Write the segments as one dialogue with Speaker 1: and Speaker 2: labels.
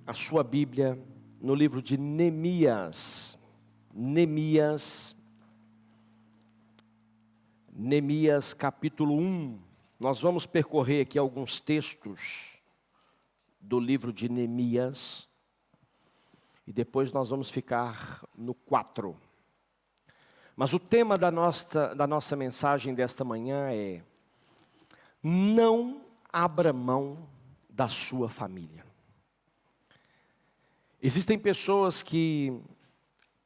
Speaker 1: a sua Bíblia no livro de Neemias. Neemias capítulo 1. Nós vamos percorrer aqui alguns textos do livro de Neemias. E depois nós vamos ficar no 4. Mas o tema da nossa mensagem desta manhã é: não abra mão da sua família. Existem pessoas que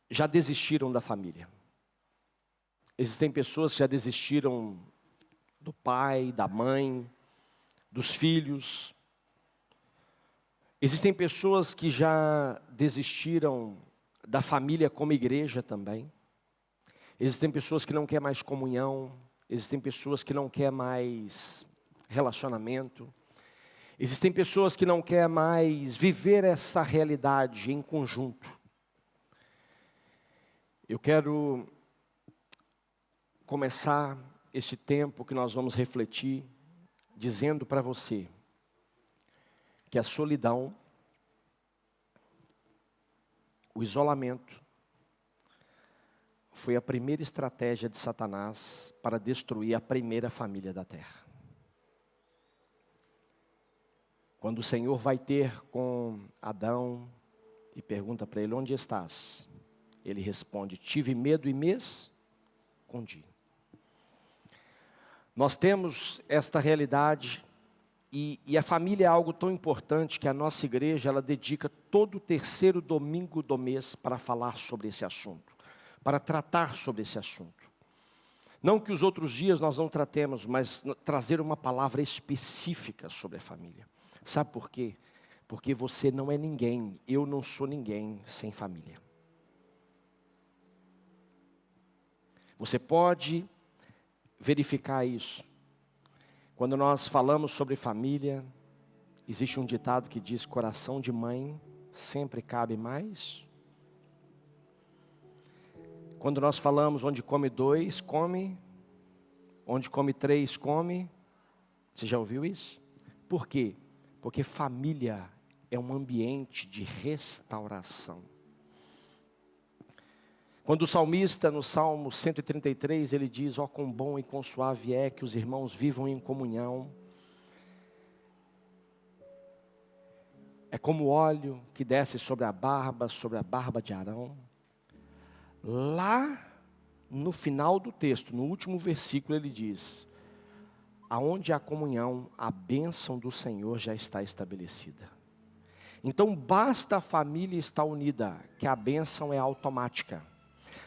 Speaker 1: já desistiram da família. Existem pessoas que já desistiram do pai, da mãe, dos filhos. Existem pessoas que já desistiram da família como igreja também. Existem pessoas que não querem mais comunhão. Existem pessoas que não querem mais relacionamento. Existem pessoas que não querem mais viver essa realidade em conjunto. Eu quero começar este tempo que nós vamos refletir, dizendo para você que a solidão, o isolamento, foi a primeira estratégia de Satanás para destruir a primeira família da terra. Quando o Senhor vai ter com Adão e pergunta para ele: onde estás? Ele responde: tive medo e me escondi. Nós temos esta realidade e a família é algo tão importante que a nossa igreja ela dedica todo o terceiro domingo do mês para falar sobre esse assunto, para tratar sobre esse assunto. Não que os outros dias nós não tratemos, mas trazer uma palavra específica sobre a família. Sabe por quê? Porque você não é ninguém, eu não sou ninguém sem família. Você pode verificar isso. Quando nós falamos sobre família, existe um ditado que diz: coração de mãe sempre cabe mais. Quando nós falamos onde come dois, come. Onde come três, come. Você já ouviu isso? Por quê? Porque família é um ambiente de restauração. Quando o salmista, no Salmo 133, ele diz: ó, quão bom e quão suave é que os irmãos vivam em comunhão. É como óleo que desce sobre a barba de Arão. Lá no final do texto, no último versículo, ele diz: aonde há comunhão, a bênção do Senhor já está estabelecida. Então basta a família estar unida, que a bênção é automática.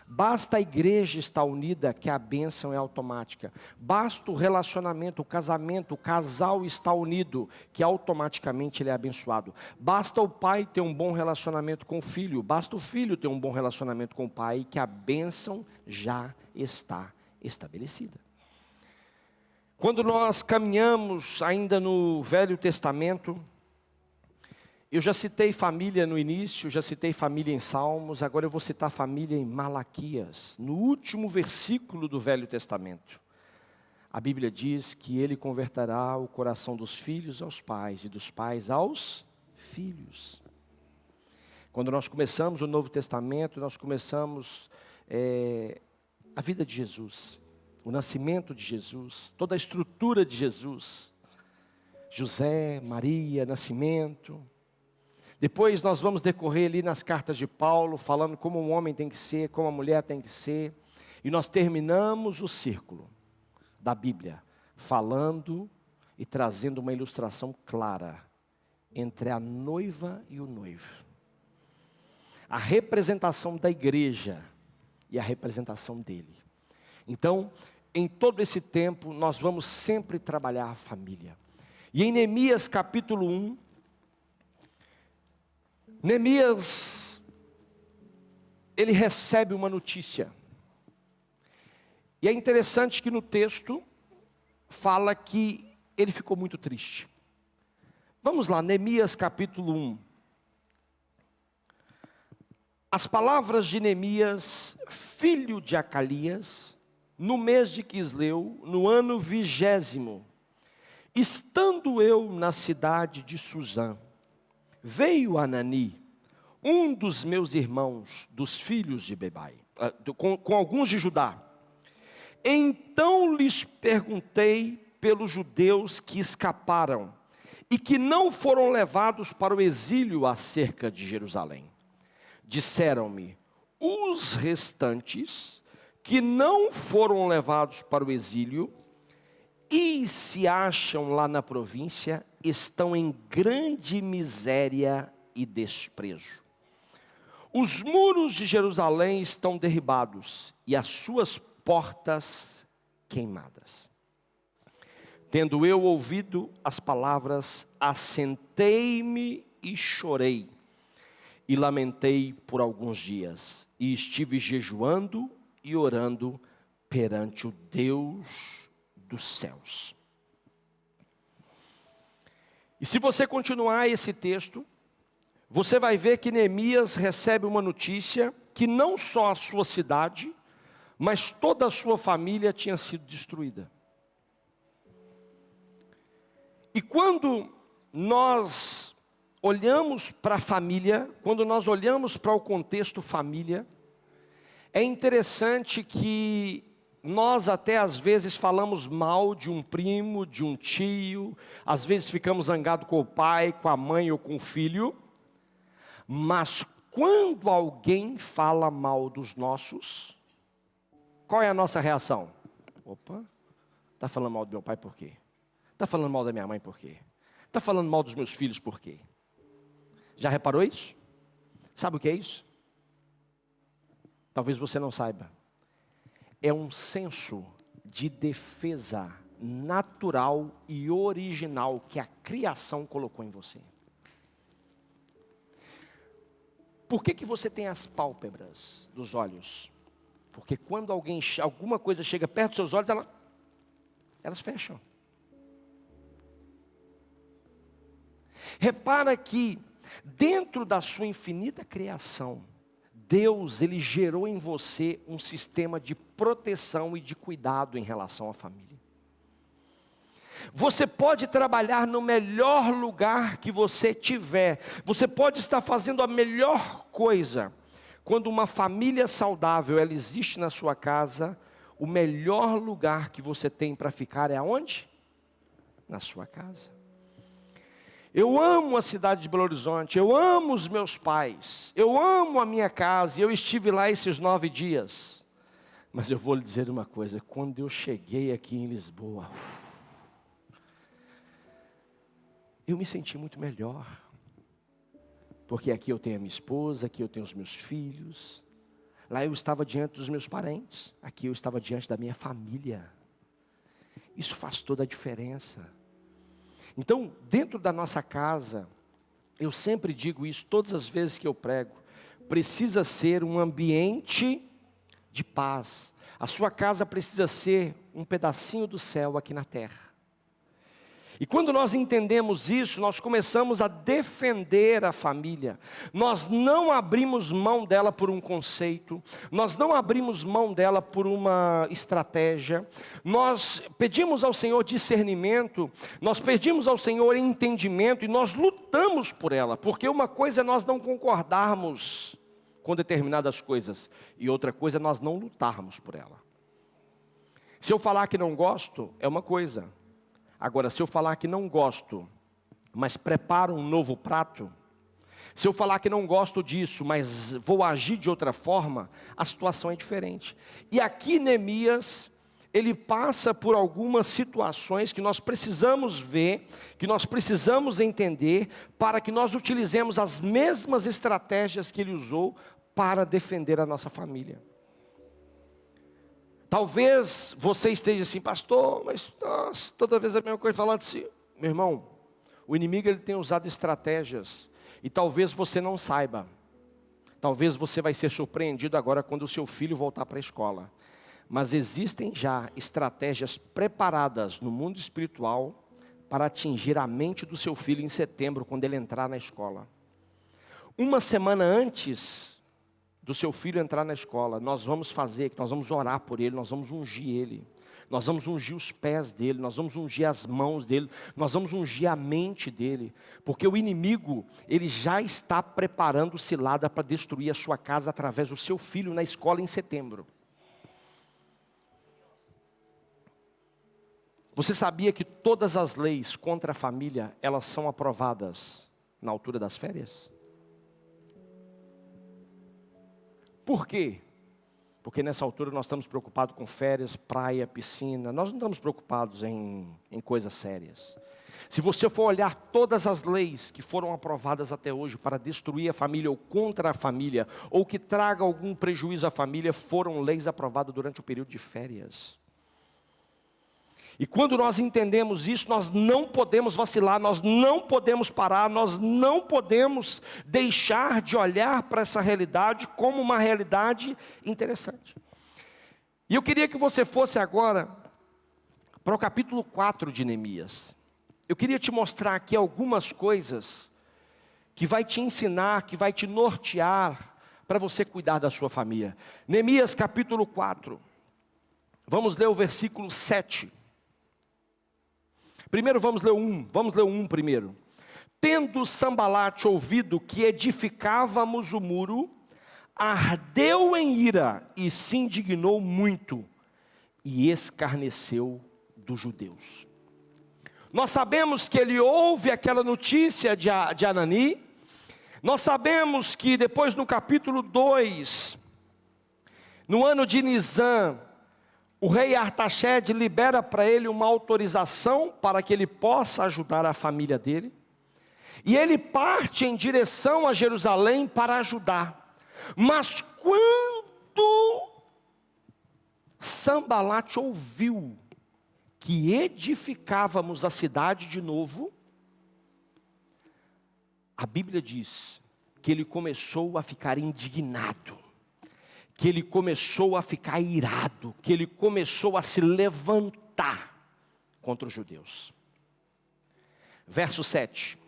Speaker 1: Basta a igreja estar unida, que a bênção é automática. Basta o relacionamento, o casamento, o casal estar unido, que automaticamente ele é abençoado. Basta o pai ter um bom relacionamento com o filho. Basta o filho ter um bom relacionamento com o pai, que a bênção já está estabelecida. Quando nós caminhamos ainda no Velho Testamento, eu já citei família no início, já citei família em Salmos, agora eu vou citar família em Malaquias, no último versículo do Velho Testamento. A Bíblia diz que ele converterá o coração dos filhos aos pais e dos pais aos filhos. Quando nós começamos o Novo Testamento, nós começamos a vida de Jesus, o nascimento de Jesus, toda a estrutura de Jesus. José, Maria, nascimento. Depois nós vamos decorrer ali nas cartas de Paulo, falando como um homem tem que ser, como a mulher tem que ser. E nós terminamos o círculo da Bíblia, falando e trazendo uma ilustração clara entre a noiva e o noivo. A representação da igreja e a representação dele. Então, em todo esse tempo, nós vamos sempre trabalhar a família. E em Neemias capítulo 1, Neemias, ele recebe uma notícia. E é interessante que no texto fala que ele ficou muito triste. Vamos lá, Neemias capítulo 1. As palavras de Neemias, filho de Acalias, no mês de Quisleu, no ano 20º, estando eu na cidade de Suzã, veio Anani, um dos meus irmãos, dos filhos de Bebai, com alguns de Judá. Então lhes perguntei pelos judeus que escaparam e que não foram levados para o exílio acerca de Jerusalém. Disseram-me, os restantes que não foram levados para o exílio e se acham lá na província, estão em grande miséria e desprezo. Os muros de Jerusalém estão derribados e as suas portas queimadas. Tendo eu ouvido as palavras, assentei-me e chorei, e lamentei por alguns dias, e estive jejuando e orando perante o Deus dos céus. E se você continuar esse texto, você vai ver que Neemias recebe uma notícia que não só a sua cidade, mas toda a sua família tinha sido destruída. E quando nós olhamos para a família, quando nós olhamos para o contexto família, é interessante que nós até às vezes falamos mal de um primo, de um tio, às vezes ficamos zangados com o pai, com a mãe ou com o filho, mas quando alguém fala mal dos nossos, qual é a nossa reação? Opa, está falando mal do meu pai por quê? Está falando mal da minha mãe por quê? Está falando mal dos meus filhos por quê? Já reparou isso? Sabe o que é isso? Talvez você não saiba. É um senso de defesa natural e original que a criação colocou em você. Por que você tem as pálpebras dos olhos? Porque quando alguma coisa chega perto dos seus olhos, elas fecham. Repara que dentro da sua infinita criação, Deus, Ele gerou em você um sistema de proteção e de cuidado em relação à família. Você pode trabalhar no melhor lugar que você tiver, você pode estar fazendo a melhor coisa. Quando uma família saudável, ela existe na sua casa, o melhor lugar que você tem para ficar é aonde? Na sua casa. Eu amo a cidade de Belo Horizonte, eu amo os meus pais, eu amo a minha casa, eu estive lá esses 9 dias. Mas eu vou lhe dizer uma coisa, quando eu cheguei aqui em Lisboa, eu me senti muito melhor. Porque aqui eu tenho a minha esposa, aqui eu tenho os meus filhos. Lá eu estava diante dos meus parentes, aqui eu estava diante da minha família. Isso faz toda a diferença. Então, dentro da nossa casa, eu sempre digo isso, todas as vezes que eu prego, precisa ser um ambiente de paz. A sua casa precisa ser um pedacinho do céu aqui na terra. E quando nós entendemos isso, nós começamos a defender a família. Nós não abrimos mão dela por um conceito, nós não abrimos mão dela por uma estratégia. Nós pedimos ao Senhor discernimento, nós pedimos ao Senhor entendimento e nós lutamos por ela. Porque uma coisa é nós não concordarmos com determinadas coisas e outra coisa é nós não lutarmos por ela. Se eu falar que não gosto, é uma coisa. Agora, se eu falar que não gosto, mas preparo um novo prato, se eu falar que não gosto disso, mas vou agir de outra forma, a situação é diferente. E aqui Neemias, ele passa por algumas situações que nós precisamos ver, que nós precisamos entender, para que nós utilizemos as mesmas estratégias que ele usou para defender a nossa família. Talvez você esteja assim, pastor, mas nossa, toda vez a mesma coisa falando assim. Meu irmão, o inimigo ele tem usado estratégias e talvez você não saiba. Talvez você vai ser surpreendido agora quando o seu filho voltar para a escola. Mas existem já estratégias preparadas no mundo espiritual para atingir a mente do seu filho em setembro, quando ele entrar na escola. Uma semana antes do seu filho entrar na escola, nós vamos orar por ele, nós vamos ungir ele. nós vamos ungir os pés dele, nós vamos ungir as mãos dele, nós vamos ungir a mente dele, porque o inimigo, ele já está preparando cilada para destruir a sua casa através do seu filho na escola em setembro. Você sabia que todas as leis contra a família, elas são aprovadas na altura das férias? Por quê? Porque nessa altura nós estamos preocupados com férias, praia, piscina. Nós não estamos preocupados em coisas sérias. Se você for olhar todas as leis que foram aprovadas até hoje para destruir a família ou contra a família, ou que traga algum prejuízo à família, foram leis aprovadas durante o período de férias. E quando nós entendemos isso, nós não podemos vacilar, nós não podemos parar, nós não podemos deixar de olhar para essa realidade como uma realidade interessante. E eu queria que você fosse agora para o capítulo 4 de Neemias. Eu queria te mostrar aqui algumas coisas que vai te ensinar, que vai te nortear para você cuidar da sua família. Neemias capítulo 4, vamos ler o versículo 7. Primeiro vamos ler o 1 primeiro. Tendo Sambalate ouvido que edificávamos o muro, ardeu em ira e se indignou muito e escarneceu dos judeus. Nós sabemos que ele ouve aquela notícia de Anani. Nós sabemos que depois no capítulo 2, no ano de Nisan, o rei Artaxerxes libera para ele uma autorização para que ele possa ajudar a família dele. E ele parte em direção a Jerusalém para ajudar. Mas quando Sambalate ouviu que edificávamos a cidade de novo, a Bíblia diz que ele começou a ficar indignado, que ele começou a ficar irado, que ele começou a se levantar contra os judeus. Verso 7.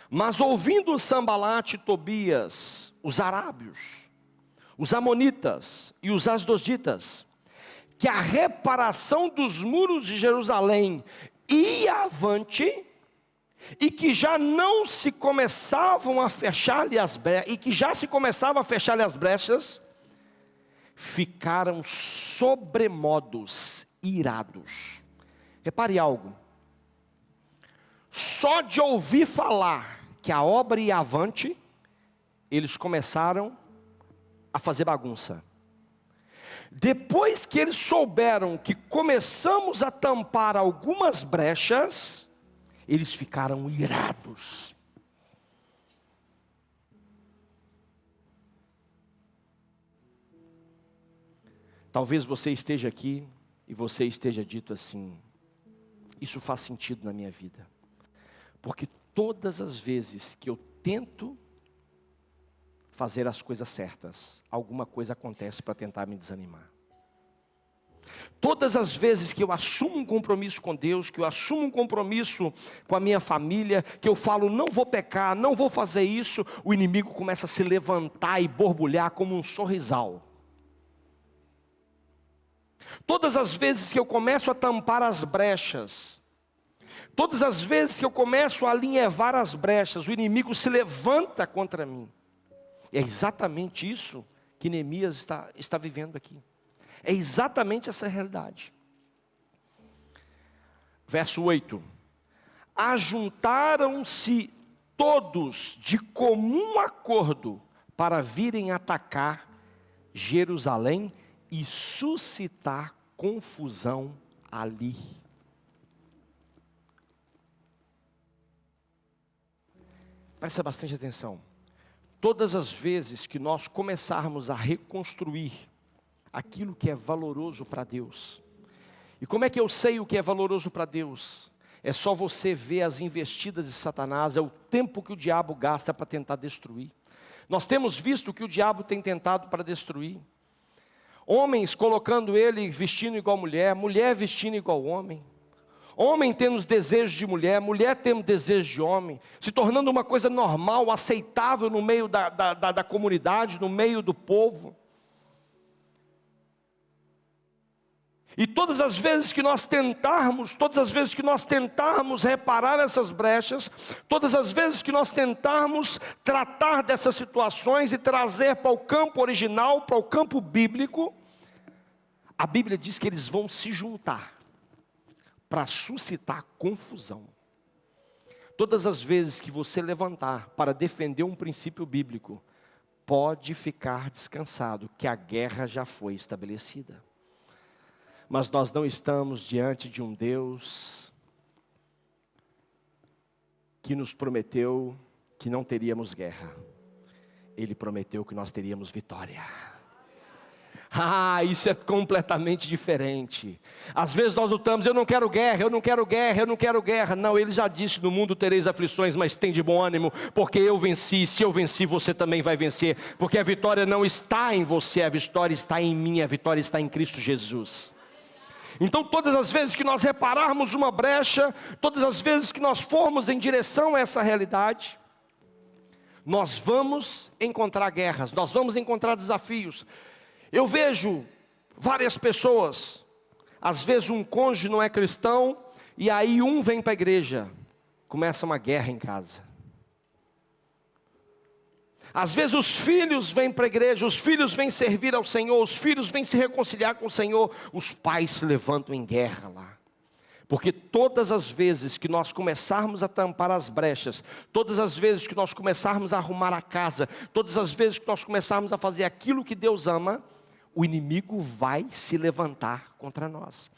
Speaker 1: Mas ouvindo Sambalate e Tobias, os arábios, os amonitas e os asdoditas, que a reparação dos muros de Jerusalém ia avante, e que já não se começavam a fechar-lhe as brechas, e que já se começava a fechar-lhe as brechas, ficaram sobremodos irados. Repare algo, só de ouvir falar que a obra ia avante, eles começaram a fazer bagunça. Depois que eles souberam que começamos a tampar algumas brechas, eles ficaram irados. Talvez você esteja aqui e você esteja dito assim: isso faz sentido na minha vida, porque todas as vezes que eu tento fazer as coisas certas, alguma coisa acontece para tentar me desanimar. Todas as vezes que eu assumo um compromisso com Deus, que eu assumo um compromisso com a minha família, que eu falo, não vou pecar, não vou fazer isso, o inimigo começa a se levantar e borbulhar como um sorrisal. Todas as vezes que eu começo a tampar as brechas, todas as vezes que eu começo a alinhavar as brechas, o inimigo se levanta contra mim. E é exatamente isso que Neemias está vivendo aqui. É exatamente essa realidade. Verso 8. Ajuntaram-se todos de comum acordo para virem atacar Jerusalém e suscitar confusão ali. Presta bastante atenção. Todas as vezes que nós começarmos a reconstruir aquilo que é valoroso para Deus. E como é que eu sei o que é valoroso para Deus? É só você ver as investidas de Satanás, é o tempo que o diabo gasta para tentar destruir. Nós temos visto o que o diabo tem tentado para destruir. Homens colocando ele vestindo igual mulher, mulher vestindo igual homem. Homem tendo desejo de mulher, mulher tendo desejo de homem, se tornando uma coisa normal, aceitável no meio da comunidade, no meio do povo. E todas as vezes que nós tentarmos reparar essas brechas, todas as vezes que nós tentarmos tratar dessas situações e trazer para o campo original, para o campo bíblico, a Bíblia diz que eles vão se juntar para suscitar confusão. Todas as vezes que você levantar para defender um princípio bíblico, pode ficar descansado que a guerra já foi estabelecida. Mas nós não estamos diante de um Deus que nos prometeu que não teríamos guerra. Ele prometeu que nós teríamos vitória. Isso é completamente diferente. Às vezes nós lutamos, eu não quero guerra, eu não quero guerra, eu não quero guerra. Não, ele já disse, no mundo tereis aflições, mas tem de bom ânimo, porque eu venci. Se eu venci, você também vai vencer. Porque a vitória não está em você, a vitória está em mim, a vitória está em Cristo Jesus. Então todas as vezes que nós repararmos uma brecha, todas as vezes que nós formos em direção a essa realidade, nós vamos encontrar guerras, nós vamos encontrar desafios. Eu vejo várias pessoas, às vezes um cônjuge não é cristão, e aí um vem para a igreja, começa uma guerra em casa. Às vezes os filhos vêm para a igreja, os filhos vêm servir ao Senhor, os filhos vêm se reconciliar com o Senhor, os pais se levantam em guerra lá. Porque todas as vezes que nós começarmos a tampar as brechas, todas as vezes que nós começarmos a arrumar a casa, todas as vezes que nós começarmos a fazer aquilo que Deus ama, o inimigo vai se levantar contra nós.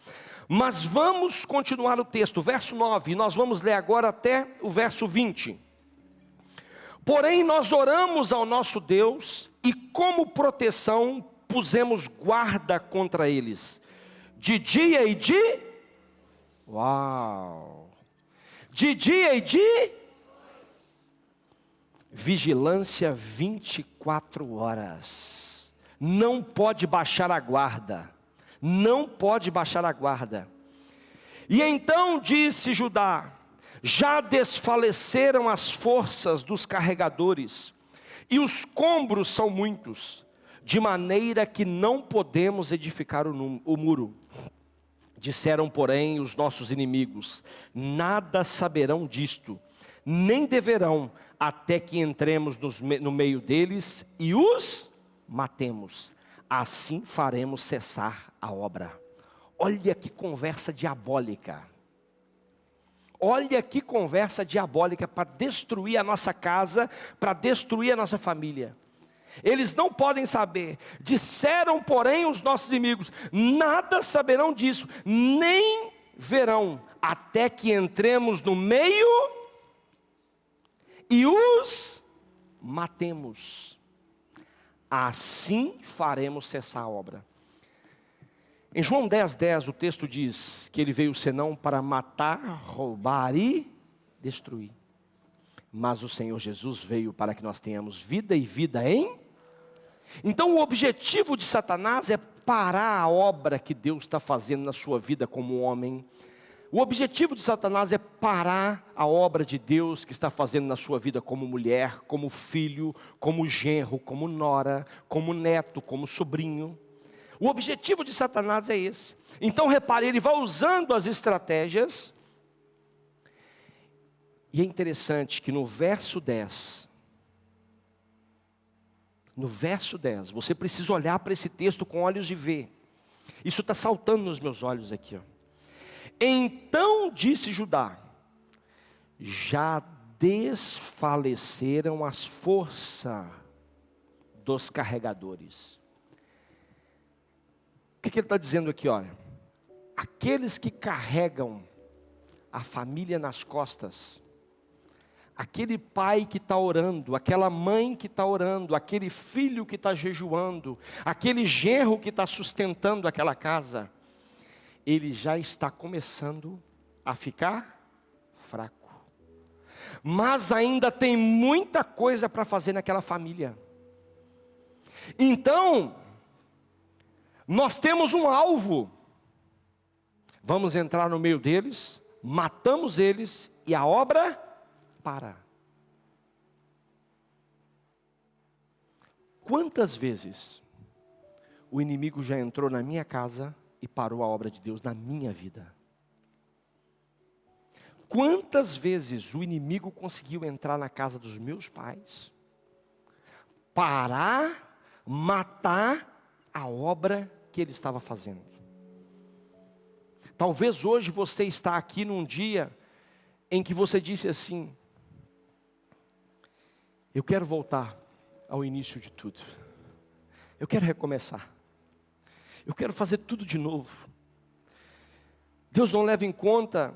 Speaker 1: Mas vamos continuar o texto, verso 9, e nós vamos ler agora até o verso 20. Porém nós oramos ao nosso Deus, e como proteção pusemos guarda contra eles, de dia e de... De dia e de... vigilância 24 horas. Não pode baixar a guarda. Não pode baixar a guarda. E então disse Judá: já desfaleceram as forças dos carregadores, e os combros são muitos, de maneira que não podemos edificar o muro. Disseram, porém, os nossos inimigos: nada saberão disto, nem deverão, até que entremos no meio deles e os matemos. Assim faremos cessar a obra. Olha que conversa diabólica. Olha que conversa diabólica para destruir a nossa casa, para destruir a nossa família. Eles não podem saber. Disseram, porém, os nossos inimigos: nada saberão disso, nem verão, até que entremos no meio e os matemos. Assim faremos cessar a obra. Em João 10:10 o texto diz que ele veio senão para matar, roubar e destruir. Mas o Senhor Jesus veio para que nós tenhamos vida e vida em... Então o objetivo de Satanás é parar a obra que Deus está fazendo na sua vida como homem. O objetivo de Satanás é parar a obra de Deus que está fazendo na sua vida como mulher, como filho, como genro, como nora, como neto, como sobrinho. O objetivo de Satanás é esse. Então repare, ele vai usando as estratégias. E é interessante que no verso 10, você precisa olhar para esse texto com olhos de ver. Isso está saltando nos meus olhos aqui. Então disse Judá: já desfaleceram as forças dos carregadores. O que ele está dizendo aqui? Olha, aqueles que carregam a família nas costas, aquele pai que está orando, aquela mãe que está orando, aquele filho que está jejuando, aquele genro que está sustentando aquela casa, ele já está começando a ficar fraco. Mas ainda tem muita coisa para fazer naquela família. Então, nós temos um alvo. Vamos entrar no meio deles, matamos eles e a obra para. Quantas vezes o inimigo já entrou na minha casa e parou a obra de Deus na minha vida. Quantas vezes o inimigo conseguiu entrar na casa dos meus pais, parar, matar a obra que ele estava fazendo? Talvez hoje você está aqui num dia em que você disse assim: eu quero voltar ao início de tudo. Eu quero recomeçar. Eu quero fazer tudo de novo. Deus não leva em conta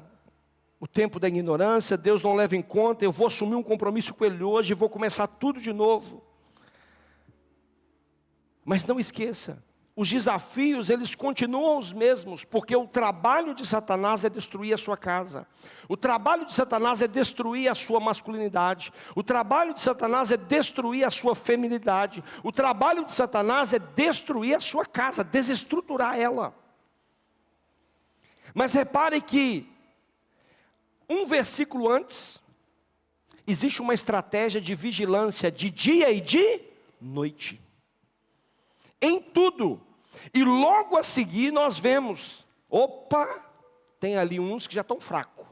Speaker 1: o tempo da ignorância, Deus não leva em conta, eu vou assumir um compromisso com Ele hoje e vou começar tudo de novo. Mas não esqueça, os desafios, eles continuam os mesmos, porque o trabalho de Satanás é destruir a sua casa. O trabalho de Satanás é destruir a sua masculinidade. O trabalho de Satanás é destruir a sua feminilidade. O trabalho de Satanás é destruir a sua casa, desestruturar ela. Mas repare que, um versículo antes, existe uma estratégia de vigilância de dia e de noite. Em tudo. E logo a seguir nós vemos, opa, tem ali uns que já estão fracos.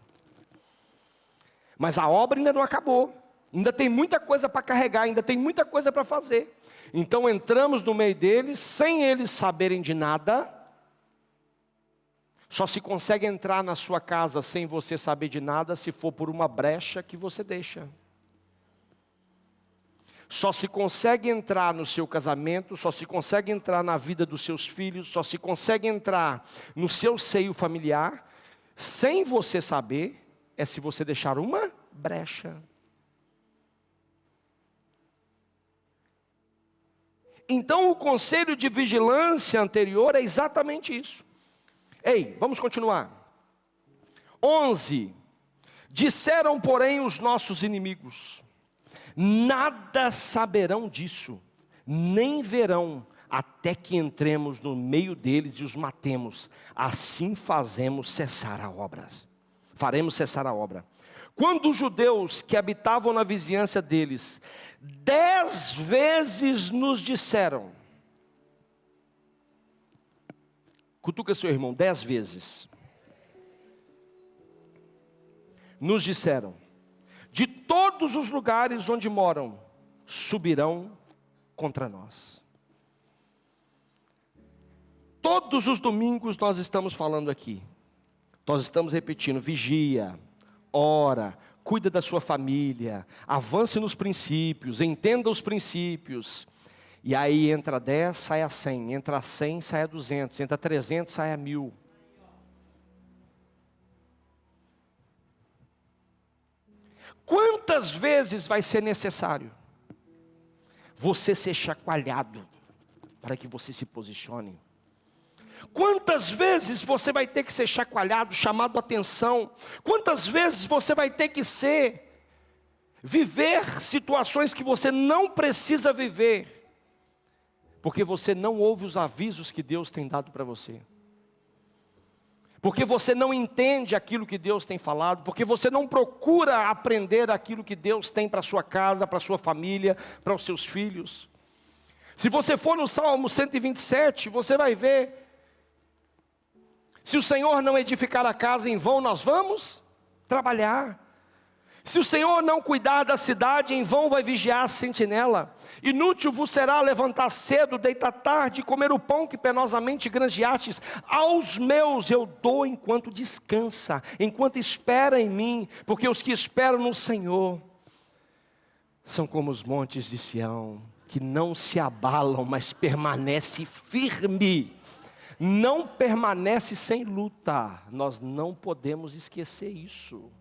Speaker 1: Mas a obra ainda não acabou. Ainda tem muita coisa para carregar, ainda tem muita coisa para fazer. Então entramos no meio deles, sem eles saberem de nada. Só se consegue entrar na sua casa sem você saber de nada, se for por uma brecha que você deixa. Só se consegue entrar no seu casamento, só se consegue entrar na vida dos seus filhos, só se consegue entrar no seu seio familiar, sem você saber, é se você deixar uma brecha. Então o conselho de vigilância anterior é exatamente isso. Ei, vamos continuar. 11. Disseram, porém, os nossos inimigos: nada saberão disso, nem verão, até que entremos no meio deles e os matemos. Assim faremos cessar a obra. Quando os judeus que habitavam na vizinhança deles 10 vezes nos disseram, cutuca seu irmão, 10 vezes, nos disseram: de todos os lugares onde moram, subirão contra nós. Todos os domingos nós estamos falando aqui. Nós estamos repetindo: vigia, ora, cuida da sua família, avance nos princípios, entenda os princípios. E aí entra 10, sai a 100, entra a 100, sai a 200, entra a 300, sai a 1000. Quantas vezes vai ser necessário você ser chacoalhado para que você se posicione? Quantas vezes você vai ter que ser chacoalhado, chamado a atenção? Quantas vezes você vai ter que viver situações que você não precisa viver, porque você não ouve os avisos que Deus tem dado para você? Porque você não entende aquilo que Deus tem falado, porque você não procura aprender aquilo que Deus tem para a sua casa, para a sua família, para os seus filhos. Se você for no Salmo 127, você vai ver: se o Senhor não edificar a casa, em vão nós vamos trabalhar. Se o Senhor não cuidar da cidade, em vão vai vigiar a sentinela. Inútil vos será levantar cedo, deitar tarde, comer o pão que penosamente granjeastes. Aos meus eu dou enquanto descansa, enquanto espera em mim, porque os que esperam no Senhor são como os montes de Sião, que não se abalam, mas permanece firme. Não permanece sem luta. Nós não podemos esquecer isso.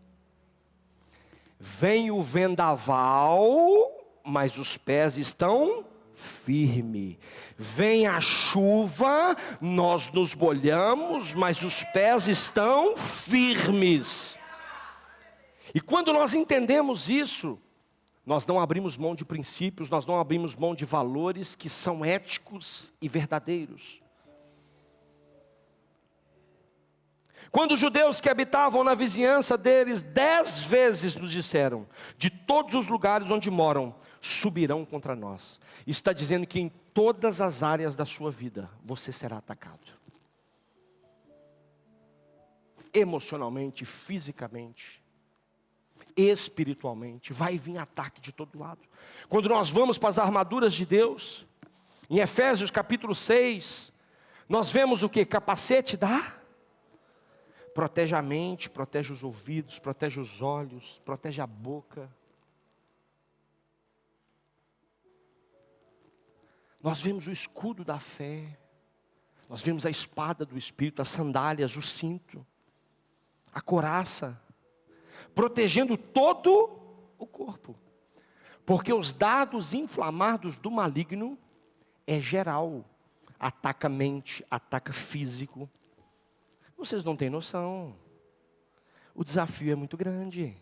Speaker 1: Vem o vendaval, mas os pés estão firmes. Vem a chuva, nós nos molhamos, mas os pés estão firmes. E quando nós entendemos isso, nós não abrimos mão de princípios, nós não abrimos mão de valores que são éticos e verdadeiros. Quando os judeus que habitavam na vizinhança deles 10 vezes nos disseram: de todos os lugares onde moram, subirão contra nós. Está dizendo que em todas as áreas da sua vida, você será atacado. emocionalmente, fisicamente, espiritualmente. Vai vir ataque de todo lado. Quando nós vamos para as armaduras de Deus, em Efésios capítulo 6, nós vemos o que? Capacete protege a mente, protege os ouvidos, protege os olhos, protege a boca. Nós vemos o escudo da fé, nós vemos a espada do Espírito, as sandálias, o cinto, a couraça, protegendo todo o corpo. Porque os dados inflamados do maligno é geral. Ataca mente, ataca físico. Vocês não têm noção. O desafio é muito grande.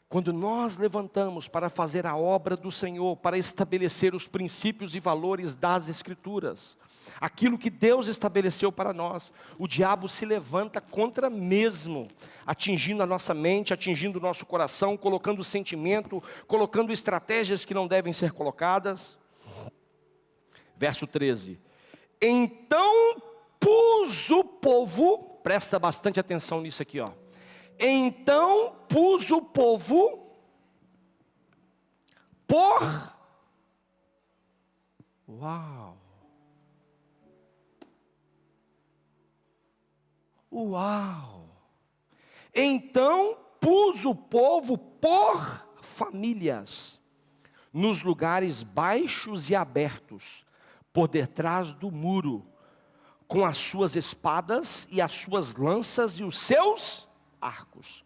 Speaker 1: Quando nós levantamos para fazer a obra do Senhor, para estabelecer os princípios e valores das Escrituras, aquilo que Deus estabeleceu para nós, o diabo se levanta contra mesmo, atingindo a nossa mente, atingindo o nosso coração, colocando sentimento, colocando estratégias que não devem ser colocadas. Verso 13. Então pus o povo, presta bastante atenção nisso aqui, ó. Então pus o povo por... Uau! Uau! Então pus o povo por famílias, nos lugares baixos e abertos, por detrás do muro, com as suas espadas e as suas lanças e os seus arcos.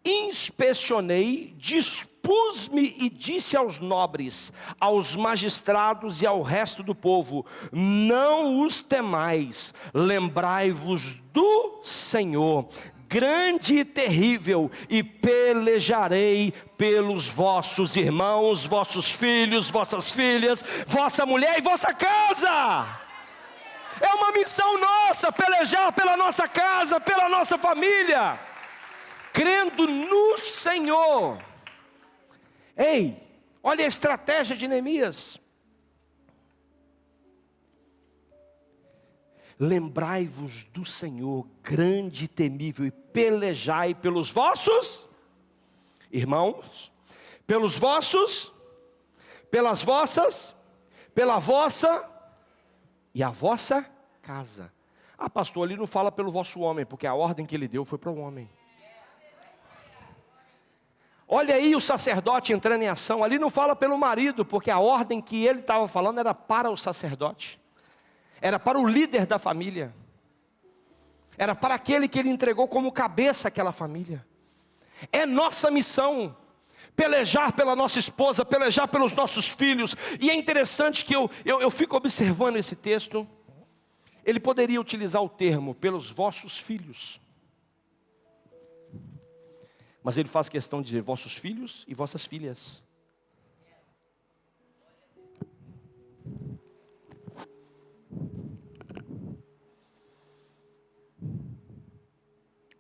Speaker 1: Inspecionei, dispus-me e disse aos nobres, aos magistrados e ao resto do povo: não os temais, lembrai-vos do Senhor, grande e terrível, e pelejarei pelos vossos irmãos, vossos filhos, vossas filhas, vossa mulher e vossa casa. É uma missão nossa, pelejar pela nossa casa, pela nossa família, crendo no Senhor. Ei, olha a estratégia de Neemias. Lembrai-vos do Senhor, grande e temível, e pelejai pelos vossos irmãos, pelos vossos, pelas vossas, pela vossa e a vossa casa. Ah, pastor, ali não fala pelo vosso homem, porque a ordem que ele deu foi para o homem. Olha aí o sacerdote entrando em ação. Ali não fala pelo marido, porque a ordem que ele estava falando era para o sacerdote, era para o líder da família, era para aquele que ele entregou como cabeça aquela família. É nossa missão pelejar pela nossa esposa, pelejar pelos nossos filhos. E é interessante que eu fico observando esse texto. Ele poderia utilizar o termo pelos vossos filhos, mas ele faz questão de dizer vossos filhos e vossas filhas.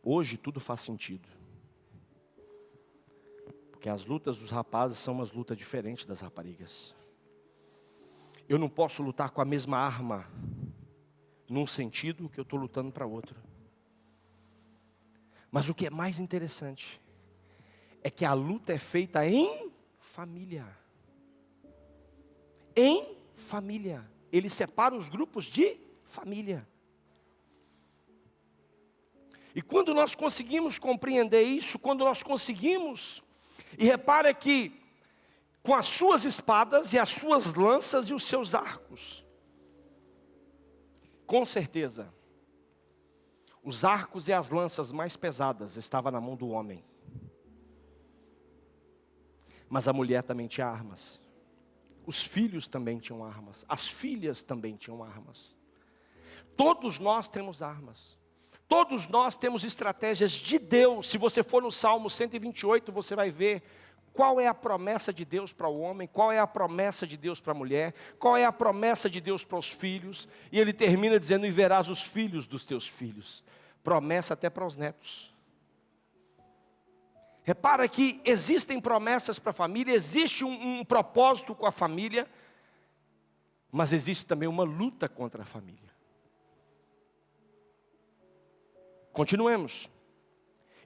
Speaker 1: Hoje tudo faz sentido, porque as lutas dos rapazes são umas lutas diferentes das raparigas. Eu não posso lutar com a mesma arma num sentido que eu estou lutando para outro. Mas o que é mais interessante é que a luta é feita em família. Em família. Ele separa os grupos de família. E quando nós conseguimos compreender isso, quando nós conseguimos, e repara que com as suas espadas e as suas lanças e os seus arcos, com certeza, os arcos e as lanças mais pesadas estavam na mão do homem. Mas a mulher também tinha armas. Os filhos também tinham armas. As filhas também tinham armas. Todos nós temos armas. Todos nós temos estratégias de Deus. Se você for no Salmo 128, você vai ver qual é a promessa de Deus para o homem, qual é a promessa de Deus para a mulher, qual é a promessa de Deus para os filhos. E ele termina dizendo: e verás os filhos dos teus filhos. Promessa até para os netos. Repara que existem promessas para a família, existe um propósito com a família, mas existe também uma luta contra a família. Continuemos.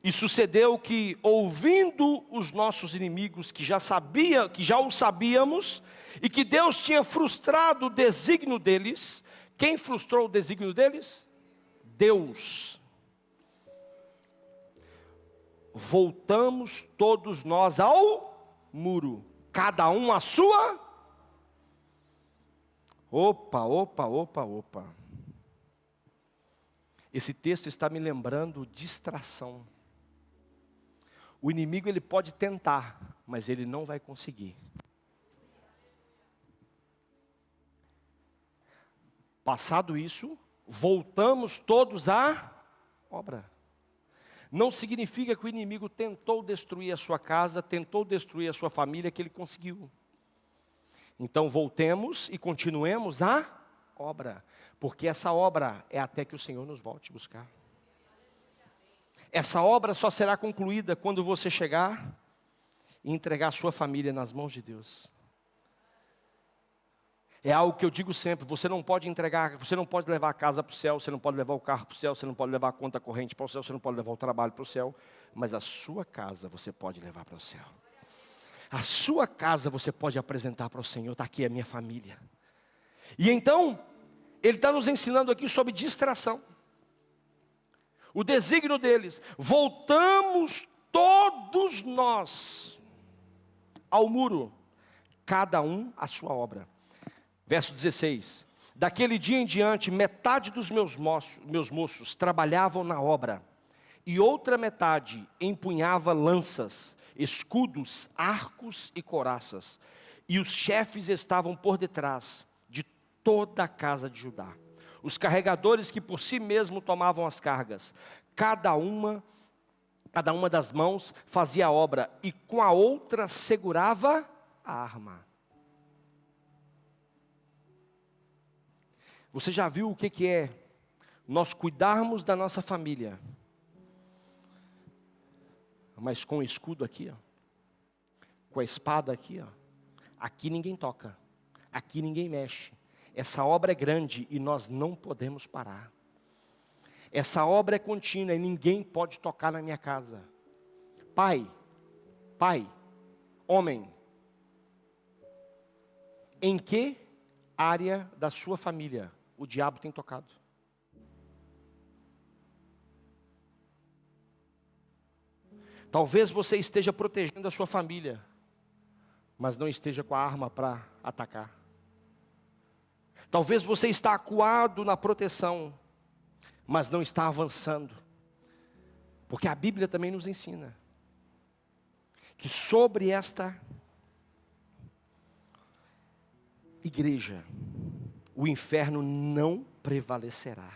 Speaker 1: E sucedeu que, ouvindo os nossos inimigos, que já o sabíamos, e que Deus tinha frustrado o desígnio deles. Quem frustrou o desígnio deles? Deus. Voltamos todos nós ao muro, cada um a sua. Opa. Esse texto está me lembrando distração. O inimigo ele pode tentar, mas ele não vai conseguir. Passado isso, voltamos todos à obra. Não significa que o inimigo tentou destruir a sua casa, tentou destruir a sua família, que ele conseguiu. Então voltemos e continuemos a obra, porque essa obra é até que o Senhor nos volte buscar. Essa obra só será concluída quando você chegar e entregar a sua família nas mãos de Deus. É algo que eu digo sempre, você não pode entregar, você não pode levar a casa para o céu, você não pode levar o carro para o céu, você não pode levar a conta corrente para o céu, você não pode levar o trabalho para o céu, mas a sua casa você pode levar para o céu. A sua casa você pode apresentar para o Senhor, está aqui a minha família. E então, Ele está nos ensinando aqui sobre distração. O desígnio deles, voltamos todos nós ao muro, cada um a sua obra. Verso 16, daquele dia em diante, metade dos meus moços trabalhavam na obra, e outra metade empunhava lanças, escudos, arcos e couraças, e os chefes estavam por detrás de toda a casa de Judá. Os carregadores que por si mesmo tomavam as cargas, cada uma das mãos fazia a obra, e com a outra segurava a arma. Você já viu o que é nós cuidarmos da nossa família, mas com o escudo aqui, ó, com a espada aqui, ó, aqui ninguém toca, aqui ninguém mexe. Essa obra é grande e nós não podemos parar. Essa obra é contínua e ninguém pode tocar na minha casa. Pai, homem, em que área da sua família o diabo tem tocado? Talvez você esteja protegendo a sua família, mas não esteja com a arma para atacar. Talvez você está acuado na proteção, mas não está avançando. Porque a Bíblia também nos ensina que sobre esta igreja, o inferno não prevalecerá.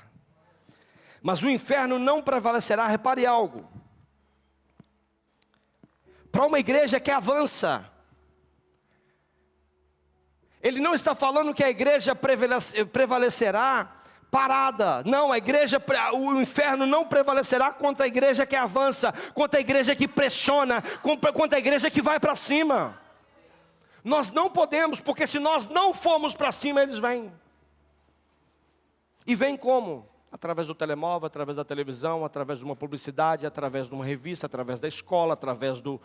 Speaker 1: Mas o inferno não prevalecerá, repare algo. Para uma igreja que avança, ele não está falando que a igreja prevalecerá parada. Não, o inferno não prevalecerá contra a igreja que avança, contra a igreja que pressiona, contra a igreja que vai para cima. Nós não podemos, porque se nós não formos para cima, eles vêm. E vêm como? Através do telemóvel, através da televisão, através de uma publicidade, através de uma revista, através da escola, através do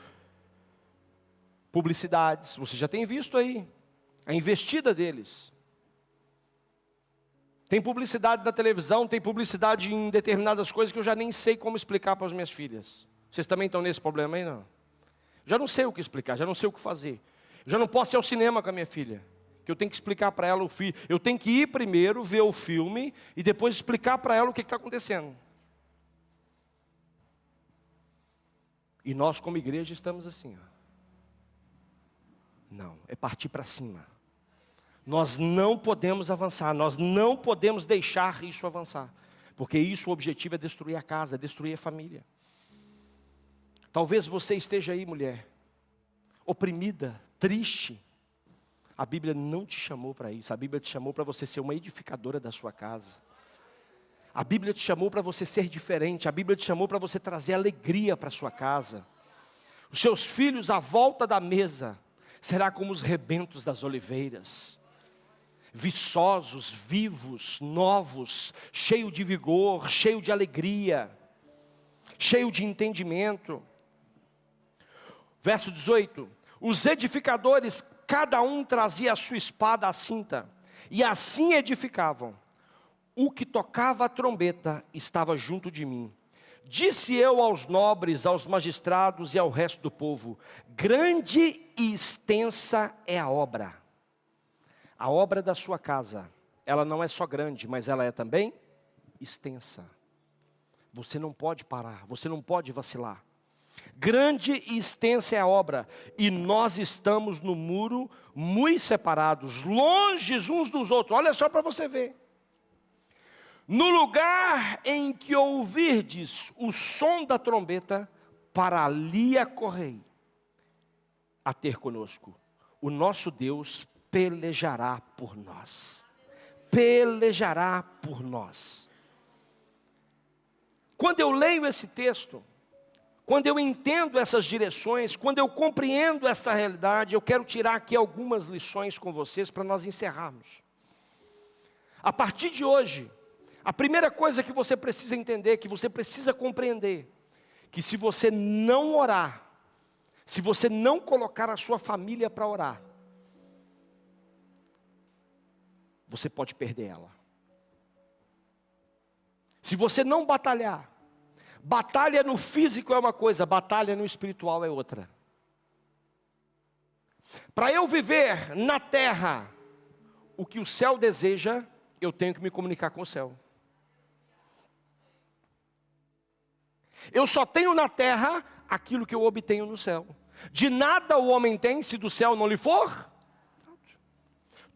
Speaker 1: publicidades. Você já tem visto aí a investida deles. Tem publicidade na televisão, tem publicidade em determinadas coisas que eu já nem sei como explicar para as minhas filhas. Vocês também estão nesse problema aí, não? Já não sei o que explicar, já não sei o que fazer. Já não posso ir ao cinema com a minha filha, que eu tenho que explicar para ela o filme. Eu tenho que ir primeiro, ver o filme, e depois explicar para ela o que está acontecendo. E nós como igreja estamos assim, ó. Não, é partir para cima. Nós não podemos avançar, nós não podemos deixar isso avançar. Porque isso, o objetivo é destruir a casa, destruir a família. Talvez você esteja aí, mulher, oprimida, triste. A Bíblia não te chamou para isso, a Bíblia te chamou para você ser uma edificadora da sua casa. A Bíblia te chamou para você ser diferente, a Bíblia te chamou para você trazer alegria para a sua casa. Os seus filhos à volta da mesa será como os rebentos das oliveiras, viçosos, vivos, novos, cheio de vigor, cheio de alegria. cheio de entendimento. Verso 18: os edificadores, cada um trazia a sua espada à cinta, e assim edificavam. O que tocava a trombeta estava junto de mim. Disse eu aos nobres, aos magistrados e ao resto do povo: grande e extensa é a obra. A obra da sua casa, ela não é só grande, mas ela é também extensa. Você não pode parar, você não pode vacilar. Grande e extensa é a obra, e nós estamos no muro, muito separados, longes uns dos outros. Olha só para você ver. No lugar em que ouvirdes o som da trombeta, para ali acorrei a ter conosco. O nosso Deus pelejará por nós. Pelejará por nós. Quando eu leio esse texto, quando eu entendo essas direções, quando eu compreendo essa realidade, eu quero tirar aqui algumas lições com vocês para nós encerrarmos. A partir de hoje, a primeira coisa que você precisa entender, que você precisa compreender, que se você não orar, se você não colocar a sua família para orar, você pode perder ela. Se você não batalhar, batalha no físico é uma coisa, batalha no espiritual é outra. Para eu viver na terra o que o céu deseja, eu tenho que me comunicar com o céu. Eu só tenho na terra aquilo que eu obtenho no céu. De nada o homem tem se do céu não lhe for.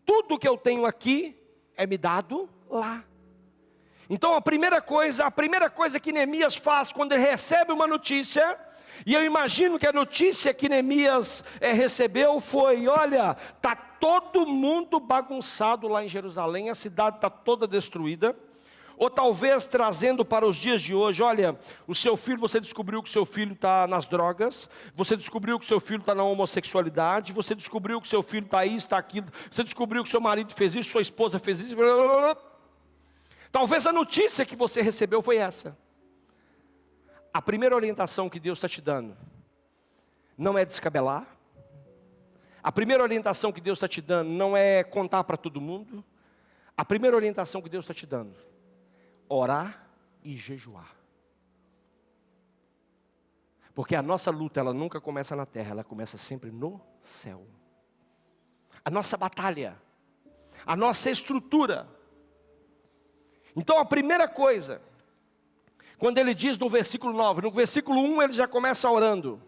Speaker 1: Tudo que eu tenho aqui é me dado lá. Então a primeira coisa que Neemias faz quando ele recebe uma notícia, e eu imagino que a notícia que Neemias recebeu foi: olha, está todo mundo bagunçado lá em Jerusalém, a cidade está toda destruída. Ou talvez trazendo para os dias de hoje: olha, o seu filho, você descobriu que o seu filho está nas drogas, você descobriu que o seu filho está na homossexualidade, você descobriu que o seu filho está isso, está aquilo, você descobriu que o seu marido fez isso, sua esposa fez isso. Talvez a notícia que você recebeu foi essa. A primeira orientação que Deus está te dando não é descabelar. A primeira orientação que Deus está te dando não é contar para todo mundo. A primeira orientação que Deus está te dando: orar e jejuar. Porque a nossa luta, ela nunca começa na terra, ela começa sempre no céu. A nossa batalha, a nossa estrutura. Então a primeira coisa, quando ele diz no versículo 9, no versículo 1 ele já começa orando.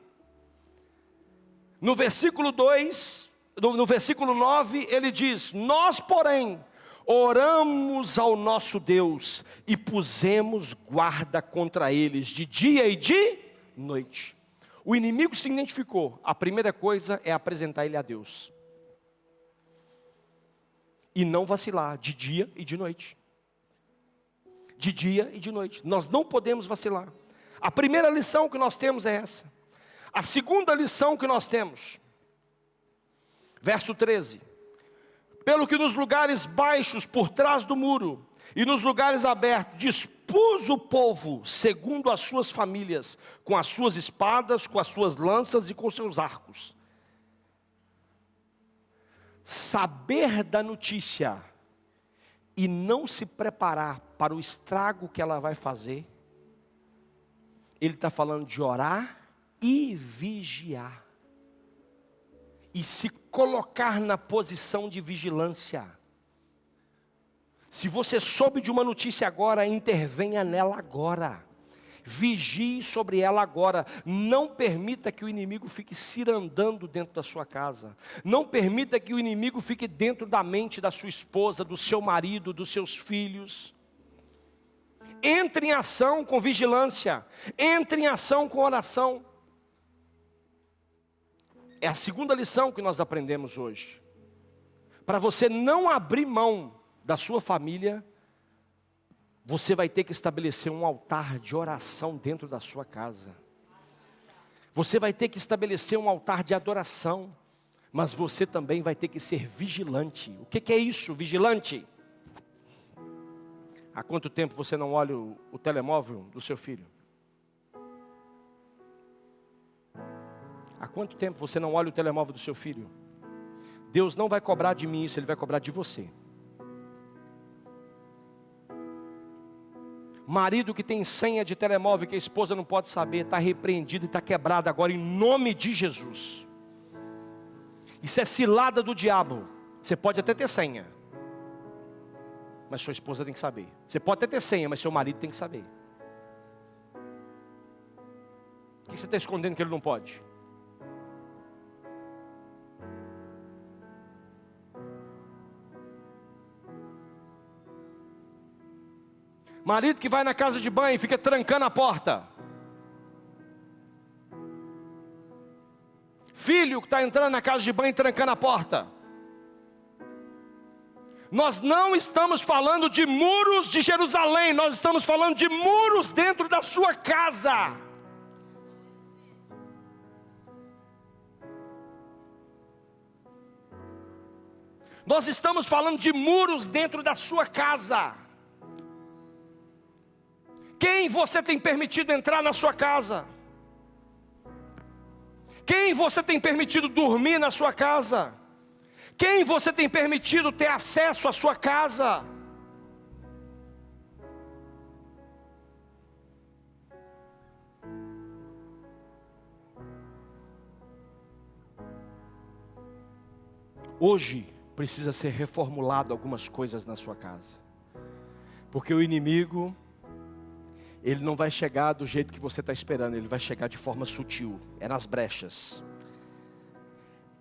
Speaker 1: No versículo 2, no versículo 9 ele diz: nós porém oramos ao nosso Deus e pusemos guarda contra eles de dia e de noite. O inimigo se identificou. A primeira coisa é apresentar ele a Deus. E não vacilar de dia e de noite. De dia e de noite. Nós não podemos vacilar. A primeira lição que nós temos é essa. A segunda lição que nós temos, verso 13. Pelo que nos lugares baixos por trás do muro e nos lugares abertos dispus o povo segundo as suas famílias, com as suas espadas, com as suas lanças e com seus arcos. Saber da notícia e não se preparar para o estrago que ela vai fazer, ele está falando de orar e vigiar. E se colocar na posição de vigilância. Se você soube de uma notícia agora, intervenha nela agora. Vigie sobre ela agora. Não permita que o inimigo fique cirandando dentro da sua casa. Não permita que o inimigo fique dentro da mente da sua esposa, do seu marido, dos seus filhos. Entre em ação com vigilância. Entre em ação com oração. É a segunda lição que nós aprendemos hoje. Para você não abrir mão da sua família, você vai ter que estabelecer um altar de oração dentro da sua casa. Você vai ter que estabelecer um altar de adoração. Mas você também vai ter que ser vigilante. O que é isso, vigilante? Há quanto tempo você não olha o telemóvel do seu filho? Há quanto tempo você não olha o telemóvel do seu filho? Deus não vai cobrar de mim isso, Ele vai cobrar de você. Marido que tem senha de telemóvel que a esposa não pode saber, está repreendido e está quebrado agora em nome de Jesus. Isso é cilada do diabo. Você pode até ter senha, mas sua esposa tem que saber. Você pode até ter senha, mas seu marido tem que saber. O que você está escondendo que ele não pode? Marido que vai na casa de banho e fica trancando a porta. Filho que está entrando na casa de banho e trancando a porta. Nós não estamos falando de muros de Jerusalém, nós estamos falando de muros dentro da sua casa. Nós estamos falando de muros dentro da sua casa. Quem você tem permitido entrar na sua casa? Quem você tem permitido dormir na sua casa? Quem você tem permitido ter acesso à sua casa? Hoje precisa ser reformulado algumas coisas na sua casa. Porque o inimigo, ele não vai chegar do jeito que você está esperando, ele vai chegar de forma sutil, é nas brechas.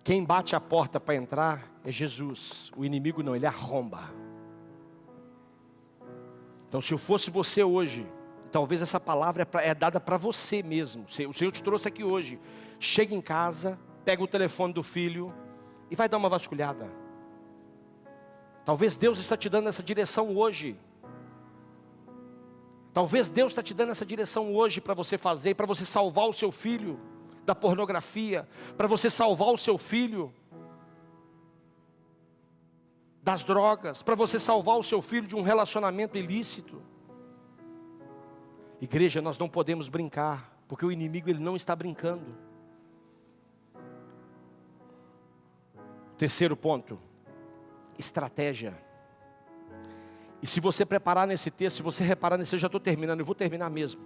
Speaker 1: Quem bate a porta para entrar é Jesus, o inimigo não, ele arromba. Então se eu fosse você hoje, talvez essa palavra é dada para você mesmo, o Senhor te trouxe aqui hoje. Chega em casa, pega o telefone do filho e vai dar uma vasculhada. Talvez Deus está te dando essa direção hoje. Talvez Deus está te dando essa direção hoje para você fazer, para você salvar o seu filho da pornografia, para você salvar o seu filho das drogas, para você salvar o seu filho de um relacionamento ilícito. Igreja, nós não podemos brincar, porque o inimigo ele não está brincando. Terceiro ponto, estratégia. E se você preparar nesse texto, se você reparar nesse, eu já estou terminando, eu vou terminar mesmo.